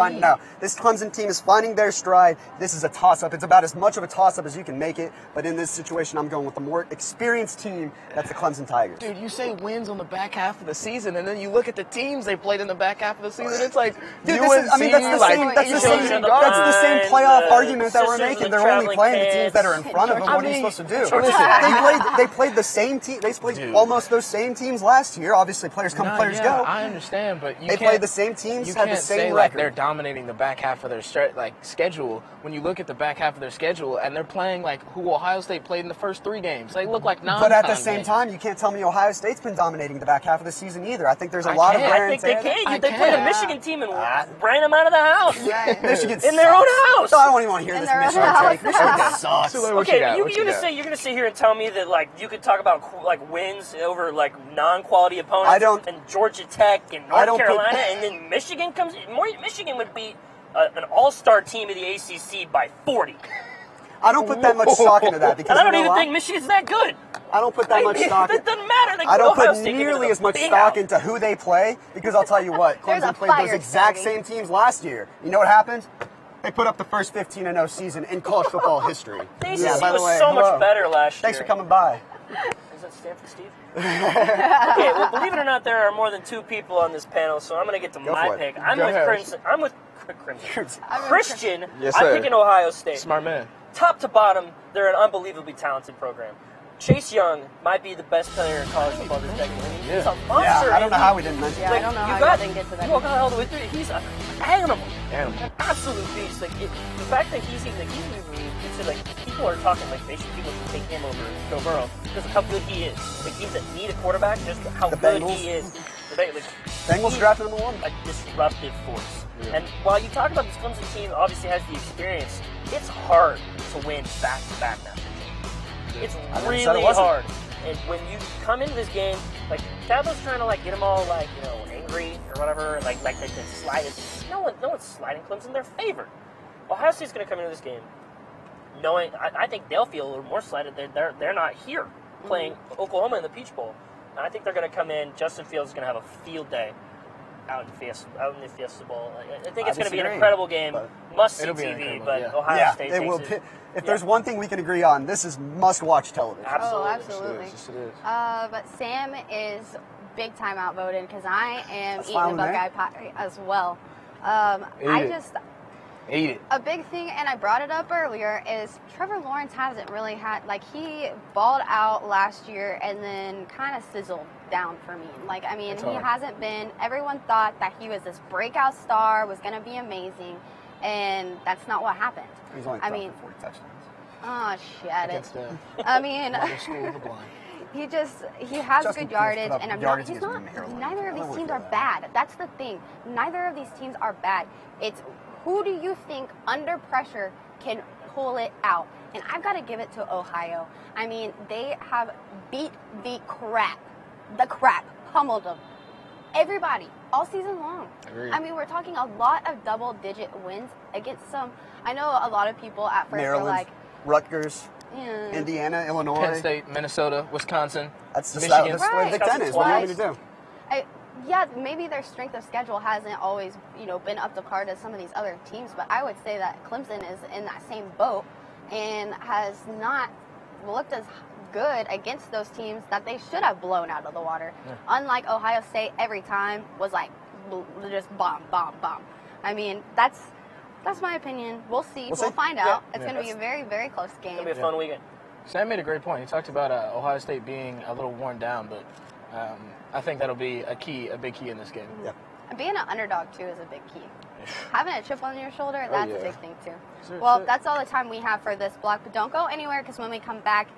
finding their stride. This is a toss-up. It's about as much of a toss-up as you can make it, but in this situation, I'm going with the more experienced team. That's the Clemson Tigers. Dude, you say wins on the back half of the season, and then you look at the teams they played in the back half of the season. It's like, dude, that's the same playoff argument that we're making. They're only playing the teams that are in front of them. What are you supposed to do? They played the same team. They played almost those same teams last year. Obviously, players come, players go. I understand, but they played the same teams. You had can't the same say record. they're dominating the back half of their schedule. When you look at the back half of their schedule, and they're playing like who Ohio State played in the first 3 games. They look like non-con. But at the same time, you can't tell me Ohio State's been dominating the back half of the season either. I think there's a lot of wear and tear. I think they can. They played a Michigan team and ran them out of the house. Michigan in their own house. No, I don't even want to hear this Michigan take. Michigan sucks. Okay, you're gonna sit here and tell me that you could talk about wins over non-quality opponents and Georgia Tech and North Carolina, and then Michigan comes. Michigan would beat an all-star team of the ACC by 40. I don't put that much stock into that because I don't even think Michigan's that good. I don't put that much stock. It doesn't matter. I don't put nearly as much stock into who they play because I'll tell you what, Clemson played those exact same teams last year. You know what happened? They put up the first 15-0 season in college football history. The ACC was so much better last year. Thanks for coming by. Is that Stanford Steve? Okay, well, believe it or not, there are more than 2 people on this panel, so I'm going to get to my pick. I'm with Christian. Yes, I'm picking Ohio State. Smart man. Top to bottom, they're an unbelievably talented program. Chase Young might be the best player in college football this decade. He's a monster. Yeah, I don't know how we didn't mention that. I don't know how we didn't get to that. You walk all the way through. He's an animal. An absolute beast. The fact that he's even people are talking people should take him over Joe Burrow because of how good he is. He doesn't need a quarterback, just how good he is. Bengals draft number 1. A disruptive force. Yeah. And while you talk about this Clemson team obviously has the experience, it's hard to win back-to-back matches. It's I never really said it wasn't. hard. And when you come into this game, like Dabo's trying to like get them all like angry or whatever, like they slide it. No one's sliding Clemson. They're favored. Ohio State's going to come into this game knowing. I think they'll feel a little more slighted. They're not here playing Oklahoma in the Peach Bowl. And I think they're going to come in. Justin Fields is going to have a field day out in the Fiesta Bowl. I think it's going to be an incredible game. Must see TV, but Ohio State it will. If there's one thing we can agree on, this is must-watch television. Absolutely. Oh, absolutely. Yes, it is. But Sam is big time outvoted because I am That's eating fine the with me. Buckeye pie as well. Eat it. A big thing, and I brought it up earlier, is Trevor Lawrence hasn't really had, like, he balled out last year and then kind of sizzled down for me. Like, I mean, he hasn't been, everyone thought that he was this breakout star, was going to be amazing, and that's not what happened. He's only throwing 40 touchdowns. Oh, shit. Against the I mean, School of the Blind. he has Justin good yardage, Fields put up and yardage he's against not. Maryland. Neither of I these would teams do are that. bad. That's the thing. Neither of these teams are bad. It's who do you think under pressure can pull it out? And I've got to give it to Ohio. I mean, they have beat the crap, pummeled them. Everybody, all season long. Agreed. I mean, we're talking a lot of double-digit wins against some. I know a lot of people at first Maryland, were like, Rutgers, yeah. Indiana, Illinois. Penn State, Minnesota, Wisconsin, That's just Michigan. that's what Big Ten is. What do you want me to do? Yeah, maybe their strength of schedule hasn't always, been up to par to some of these other teams, but I would say that Clemson is in that same boat and has not looked as good against those teams that they should have blown out of the water. Yeah. Unlike Ohio State, every time was like just bomb. I mean, that's my opinion. We'll see. We'll find out. It's going to be a very, very close game. It's going to be a fun weekend. Sam made a great point. He talked about Ohio State being a little worn down, but I think that'll be a big key in this game. Yeah. Being an underdog, too, is a big key. Having a chip on your shoulder, that's a big thing, too. Sure, well, that's all the time we have for this block, but don't go anywhere because when we come back,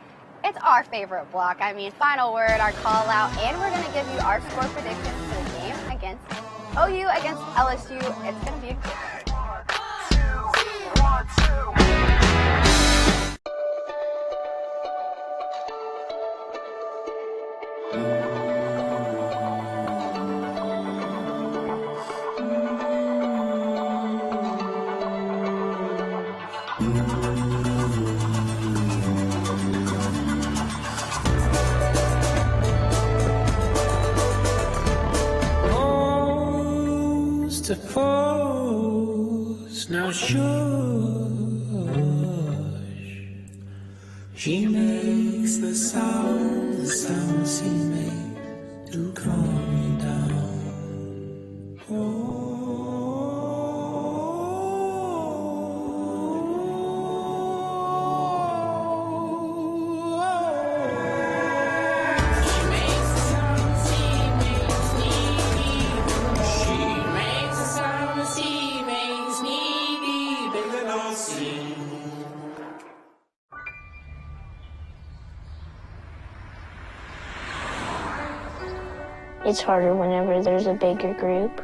it's our favorite block. I mean, final word, our call out, and we're going to give you our score predictions for the game against OU against LSU. It's going to be a good one. Suppose now shush, she makes the sound she makes to calm me down. It's harder whenever there's a bigger group.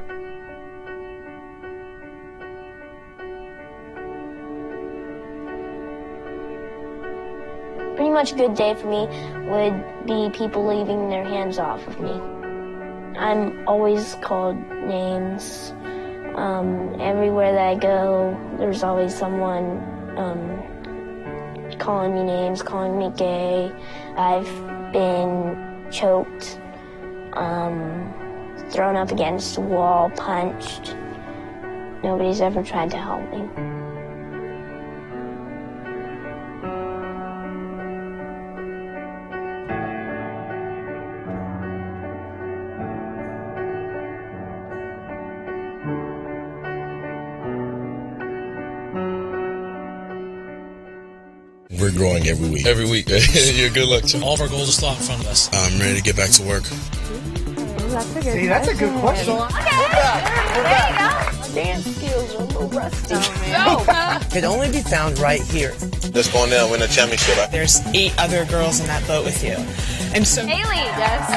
Pretty much a good day for me would be people leaving their hands off of me. I'm always called names. Everywhere that I go, there's always someone calling me names, calling me gay. I've been choked. Thrown up against a wall, punched. Nobody's ever tried to help me. We're growing every week. Every week. Yeah, good luck to all of our goals are still out in front of us. I'm ready to get back to work. See, that's a good question. There you go. Dance skills are a little rusty. Could only be found right here. Let's go on down and win a championship. There's 8 other girls in that boat with you. I'm so... Haley. Yes.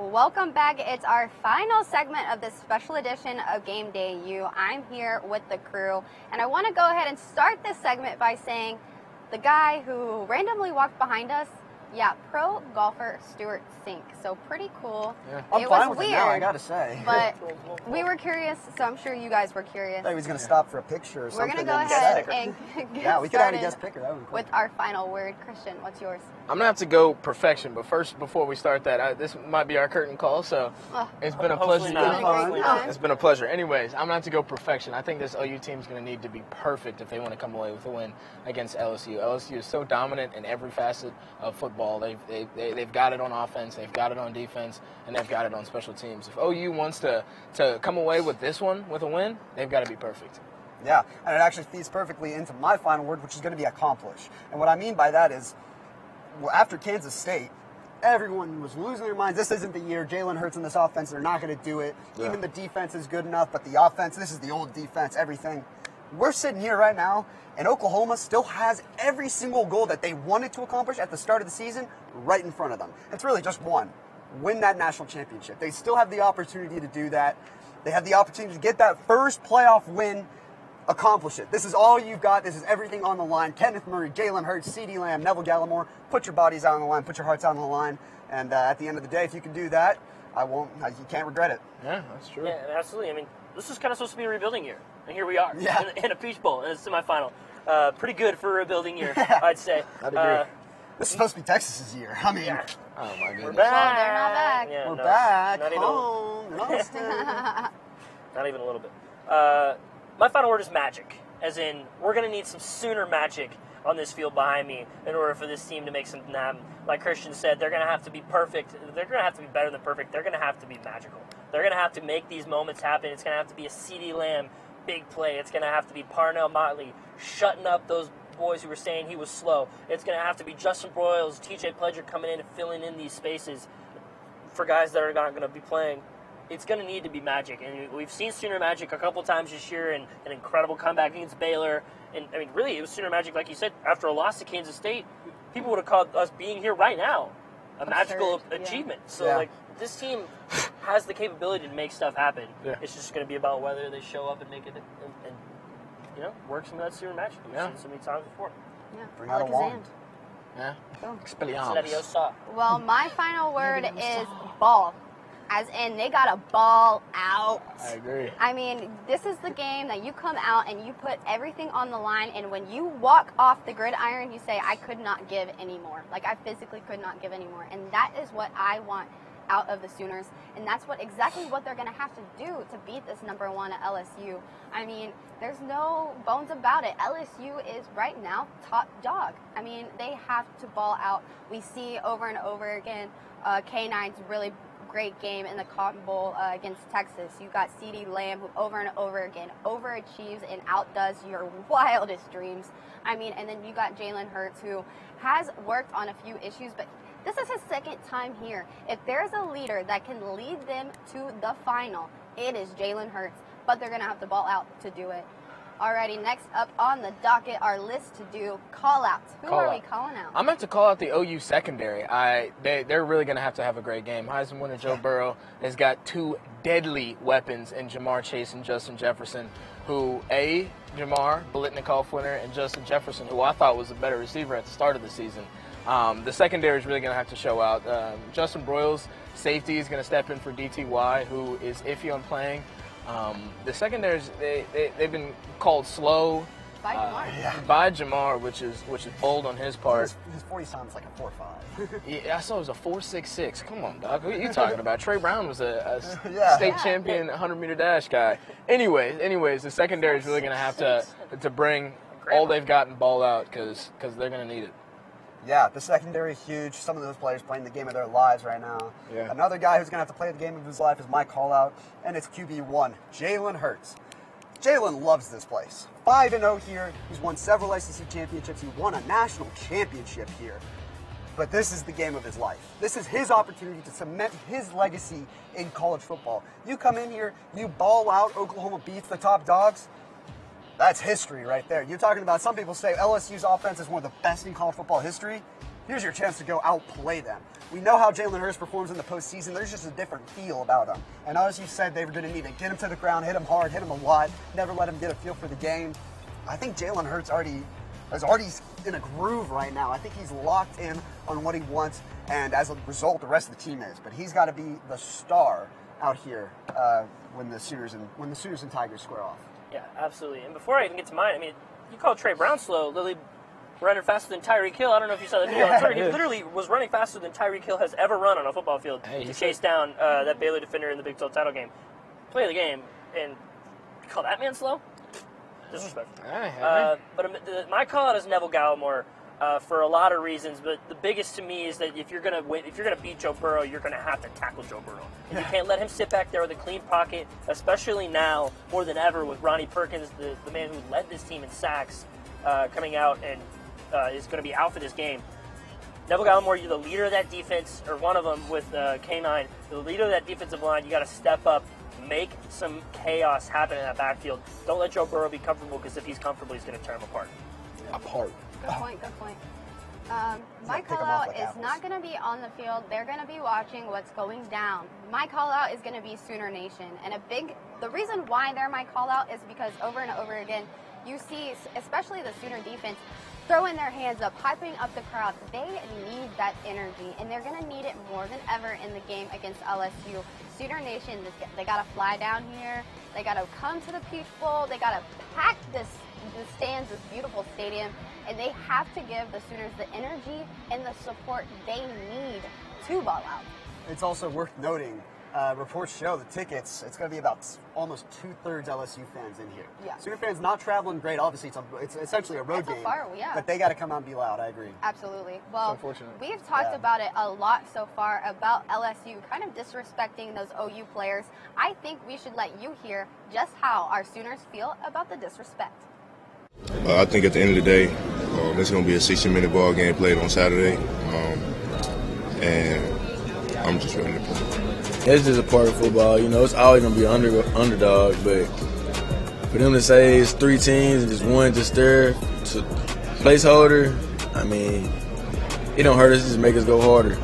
Welcome back. It's our final segment of this special edition of Game Day U. I'm here with the crew, and I want to go ahead and start this segment by saying the guy who randomly walked behind us, pro golfer Stuart Sink. So pretty cool. Yeah. I'm it fine was with weird, it now, I gotta say. But we were curious, so I'm sure you guys were curious. I thought he was going to stop for a picture or We're something. going to go ahead and get yeah, we could have a started guest picker. That would be cool. with our final word. Christian, what's yours? I'm going to have to go perfection, but first, before we start that, this might be our curtain call, so it's been a pleasure. It's been a pleasure. Anyways, I'm going to have to go perfection. I think this OU team's going to need to be perfect if they want to come away with a win against LSU. LSU is so dominant in every facet of football. They've got it on offense, they've got it on defense, and they've got it on special teams. If OU wants to come away with this one with a win, they've got to be perfect. Yeah, and it actually feeds perfectly into my final word, which is going to be accomplish. And what I mean by that is, after Kansas State, everyone was losing their minds. This isn't the year. Jalen Hurts in this offense, they're not going to do it. Yeah. Even the defense is good enough, but the offense, this is the old defense, everything. We're sitting here right now, and Oklahoma still has every single goal that they wanted to accomplish at the start of the season right in front of them. It's really just one. Win that national championship. They still have the opportunity to do that. They have the opportunity to get that first playoff win, accomplish it. This is all you've got. This is everything on the line. Kenneth Murray, Jalen Hurts, CeeDee Lamb, Neville Gallimore. Put your bodies out on the line. Put your hearts out on the line. And at the end of the day, if you can do that, you can't regret it. Yeah, that's true. Yeah, absolutely. I mean, this is kind of supposed to be a rebuilding year. And here we are in a Peach Bowl in a semifinal. Pretty good for a rebuilding year, I'd say. I'd agree. This is supposed to be Texas's year. I mean, oh my goodness. We're back. They're not back. Yeah, We're back. Not home. Not even a little bit. My final word is magic. As in, we're going to need some Sooner magic on this field behind me in order for this team to make something happen. Like Christian said, they're going to have to be perfect. They're going to have to be better than perfect. They're going to have to be magical. They're going to have to make these moments happen. It's going to have to be a CeeDee Lamb big play. It's going to have to be Parnell Motley shutting up those boys who were saying he was slow. It's going to have to be Justin Broyles, TJ Pledger coming in and filling in these spaces for guys that are not going to be playing. It's going to need to be magic. And we've seen Sooner magic a couple times this year, and an incredible comeback against Baylor. And, I mean, really, it was Sooner magic, like you said, after a loss to Kansas State. People would have called us being here right now a magical achievement. So, this team has the capability to make stuff happen. Yeah. It's just going to be about whether they show up and make it and work some of that Sooner magic. We've seen so many times before. Yeah, bring out a wand. Yeah. Expelliarmus. Well, my final word is ball. As in, they got to ball out. I agree. I mean, this is the game that you come out and you put everything on the line, and when you walk off the gridiron, you say, I could not give anymore. Like, I physically could not give anymore. And that is what I want out of the Sooners, and that's exactly what they're going to have to do to beat this #1 at LSU. I mean, there's no bones about it. LSU is right now top dog. I mean, they have to ball out. We see over and over again K9's really great game in the Cotton Bowl against Texas. You got CeeDee Lamb, who over and over again overachieves and outdoes your wildest dreams. I mean, and then you got Jalen Hurts, who has worked on a few issues, but this is his second time here. If there's a leader that can lead them to the final, it is Jalen Hurts, but they're going to have to ball out to do it. Alrighty, next up on the docket, our list to do call-outs. Who are we calling out? I'm going to have to call out the OU secondary. They're really going to have a great game. Heisman winner Joe Burrow has got two deadly weapons in Jamar Chase and Justin Jefferson, who, Jamar, Biletnikoff winner, and Justin Jefferson, who I thought was a better receiver at the start of the season. The secondary is really going to have to show out. Justin Broyles, safety, is going to step in for DTY, who is iffy on playing. The secondaries, they've been called slow by Jamar, which is bold on his part. His 40 time is like a 4.5. Yeah, I saw it was a 4.66. Come on, Doc. What are you talking about? Trey Brown was a state champion 100-meter dash guy. Anyways, the secondary is really going to have to bring all they've got and ball out because they're going to need it. Yeah, the secondary is huge. Some of those players playing the game of their lives right now. Yeah. Another guy who's going to have to play the game of his life is my call-out, and it's QB1, Jalen Hurts. Jalen loves this place. 5-0 here. He's won several SEC championships. He won a national championship here. But this is the game of his life. This is his opportunity to cement his legacy in college football. You come in here, you ball out, Oklahoma beats the top dogs. That's history right there. You're talking about, some people say LSU's offense is one of the best in college football history. here's your chance to go outplay them. We know how Jalen Hurts performs in the postseason. There's just a different feel about him. And as you said, they were going to need to get him to the ground, hit him hard, hit him a lot, never let him get a feel for the game. I think Jalen Hurts is already in a groove right now. I think he's locked in on what he wants, and as a result, the rest of the team is. But he's got to be the star out here when the Sooners and Tigers square off. Yeah, absolutely. And before I even get to mine, I mean, you called Trey Brown slow. Lily running faster than Tyreek Hill. I don't know if you saw the video. He literally was running faster than Tyreek Hill has ever run on a football field to chase down that Baylor defender in the Big 12 title game. Play the game, and you call that man slow? Disrespectful. But my call out is Neville Gallimore for a lot of reasons. But the biggest to me is that if you're gonna beat Joe Burrow, you're gonna have to tackle Joe Burrow. And you can't let him sit back there with a clean pocket, especially now more than ever with Ronnie Perkins, the man who led this team in sacks, coming out and is going to be out for this game. Neville Gallimore, you're the leader of that defense, or one of them with K9. The leader of that defensive line. You got to step up, make some chaos happen in that backfield. Don't let Joe Burrow be comfortable, because if he's comfortable, he's going to tear him apart. Good point. My call out is not going to be on the field. They're going to be watching what's going down. My call out is going to be Sooner Nation. And the reason why they're my call out is because over and over again, you see, especially the Sooner defense, throwing their hands up, hyping up the crowd. They need that energy, and they're going to need it more than ever in the game against LSU. Sooner Nation, they got to fly down here. They got to come to the Peach Bowl. They got to pack the stands, this beautiful stadium, and they have to give the Sooners the energy and the support they need to ball out. It's also worth noting, reports show the tickets, it's going to be about almost 2/3 LSU fans in here. Yeah. Sooner fans not traveling great. Obviously, it's essentially a road game. But they got to come out and be loud. I agree. Absolutely. Well, unfortunate. We've talked about it a lot so far about LSU kind of disrespecting those OU players. I think we should let you hear just how our Sooners feel about the disrespect. I think at the end of the day, it's going to be a 60-minute ball game played on Saturday, and I'm just ready to play. It's just a part of football. You know, it's always going to be an underdog, but for them to say it's 3 teams and just one just there to placeholder, I mean, it don't hurt us, just make us go harder.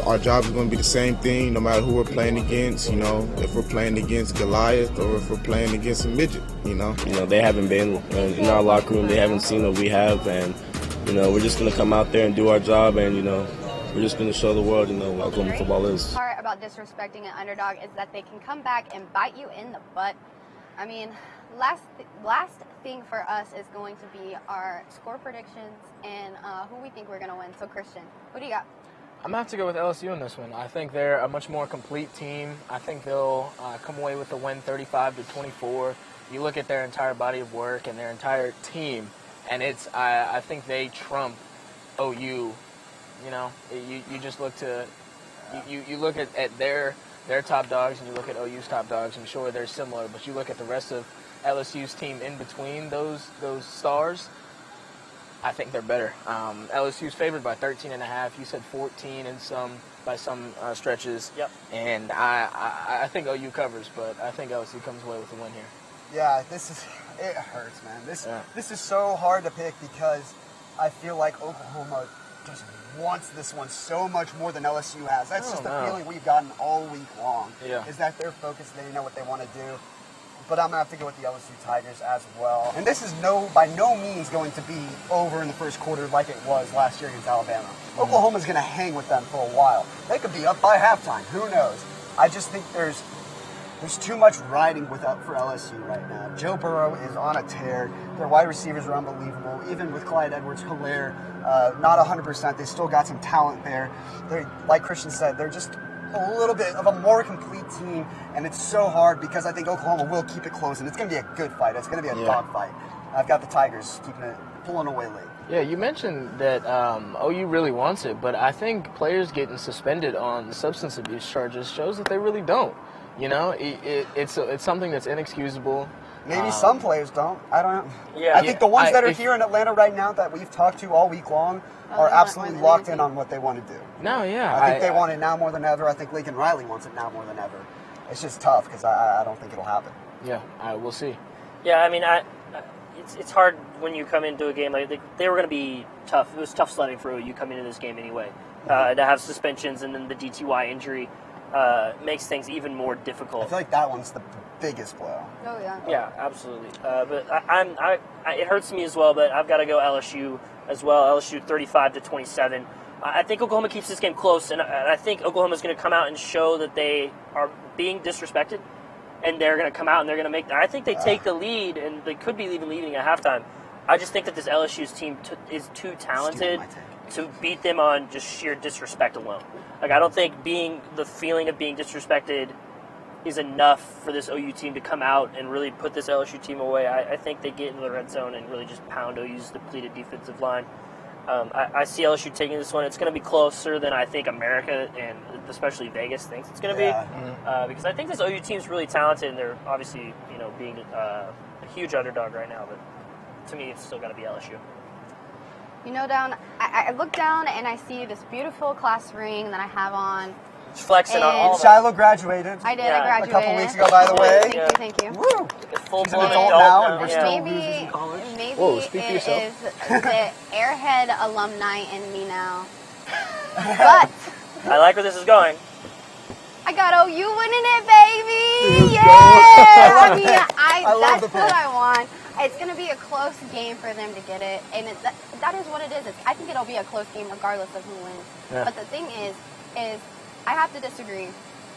Our job is going to be the same thing no matter who we're playing against, you know, if we're playing against Goliath or if we're playing against a midget, you know. You know, they haven't been in our locker room. They haven't seen what we have, and, you know, we're just going to come out there and do our job, and, you know, we're just going to show the world, you know, what Oklahoma football is. The part about disrespecting an underdog is that they can come back and bite you in the butt. I mean, last thing for us is going to be our score predictions and who we think we're going to win. So, Christian, what do you got? I'm going to have to go with LSU in this one. I think they're a much more complete team. I think they'll come away with a win 35-24. You look at their entire body of work and their entire team, and I think they trump OU. You know, you just look to you look at their top dogs and you look at OU's top dogs, and sure they're similar, but you look at the rest of LSU's team in between those stars, I think they're better. LSU's favored by 13.5. You said 14 by some stretches. Yep. And I think OU covers, but I think LSU comes away with a win here. Yeah, it hurts, man. This is so hard to pick because I feel like Oklahoma just wants this one so much more than LSU has. That's just the feeling we've gotten all week long. Yeah. Is that they're focused, they know what they want to do. But I'm going to have to go with the LSU Tigers as well. And this is by no means going to be over in the first quarter like it was last year against Alabama. Oklahoma's going to hang with them for a while. They could be up by halftime. Who knows? I just think there's too much riding for LSU right now. Joe Burrow is on a tear. Their wide receivers are unbelievable. Even with Clyde Edwards-Helaire, not 100%, they still got some talent there. Like Christian said, they're just a little bit of a more complete team, and it's so hard because I think Oklahoma will keep it close, and it's going to be a good fight. It's going to be a dog fight. I've got the Tigers pulling away late. Yeah, you mentioned that OU really wants it, but I think players getting suspended on substance abuse charges shows that they really don't. You know, it's something that's inexcusable. Maybe some players don't. I don't know. Yeah, I think the ones that are here in Atlanta right now that we've talked to all week long are absolutely locked in on what they want to do. No, yeah. I think they want it now more than ever. I think Lincoln Riley wants it now more than ever. It's just tough because I don't think it'll happen. Yeah, we'll see. Yeah, I mean, it's hard when you come into a game like they were going to be tough. It was tough sledding for OU coming into this game anyway. To have suspensions and then the DTY injury makes things even more difficult. I feel like that one's the biggest blow. Oh yeah. Yeah, absolutely. But it hurts me as well. But I've got to go LSU as well. LSU 35-27. I think Oklahoma keeps this game close, and I think Oklahoma's going to come out and show that they are being disrespected, and they're going to come out and they're going to make. I think they take the lead, and they could be even leading at halftime. I just think that this LSU's team is too talented to beat them on just sheer disrespect alone. Like, I don't think the feeling of being disrespected is enough for this OU team to come out and really put this LSU team away. I think they get into the red zone and really just pound OU's depleted defensive line. I see LSU taking this one. It's going to be closer than I think America and especially Vegas thinks it's going to be, because I think this OU team is really talented, and they're obviously being a huge underdog right now. But to me, it's still got to be LSU. I look down and I see this beautiful class ring that I have on. It's flexing on all of Shiloh graduated. I did. I graduated a couple weeks ago, by the way. Thank you. Woo! She's an adult now, and we're still maybe in college. Maybe Whoa, speak for it yourself. is the Airhead alumni in me now. But I like where this is going. I got OU winning it, baby! Yeah! That's what I want. It's going to be a close game for them to get it, and that is what it is. I think it'll be a close game regardless of who wins. Yeah. But the thing is I have to disagree.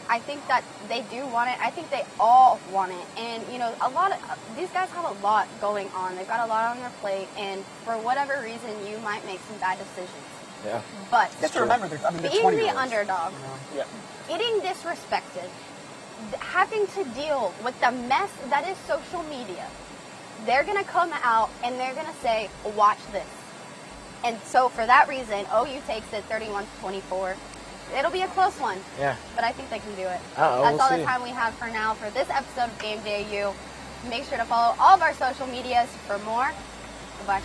I think that they do want it. I think they all want it. And, a lot of these guys have a lot going on. They've got a lot on their plate, and for whatever reason, you might make some bad decisions. Yeah. But you have to remember, they're being the underdog, yeah, getting disrespected, having to deal with the mess that is social media, they're going to come out and they're going to say, watch this. And so for that reason, OU takes it 31-24. It'll be a close one. Yeah. But I think they can do it. That's all the time we have for now for this episode of Game Day U. Make sure to follow all of our social medias for more. Goodbye.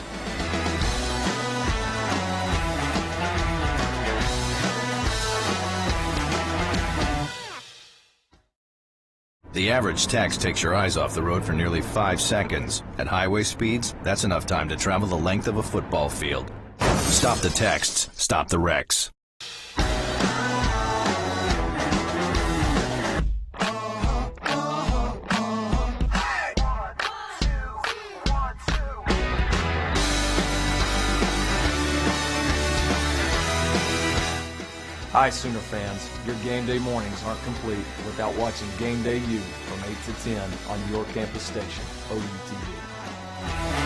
The average text takes your eyes off the road for nearly 5 seconds. At highway speeds, that's enough time to travel the length of a football field. Stop the texts, stop the wrecks. Hi, Sooner fans. Your game day mornings aren't complete without watching Game Day U from 8 to 10 on your campus station, OUTV.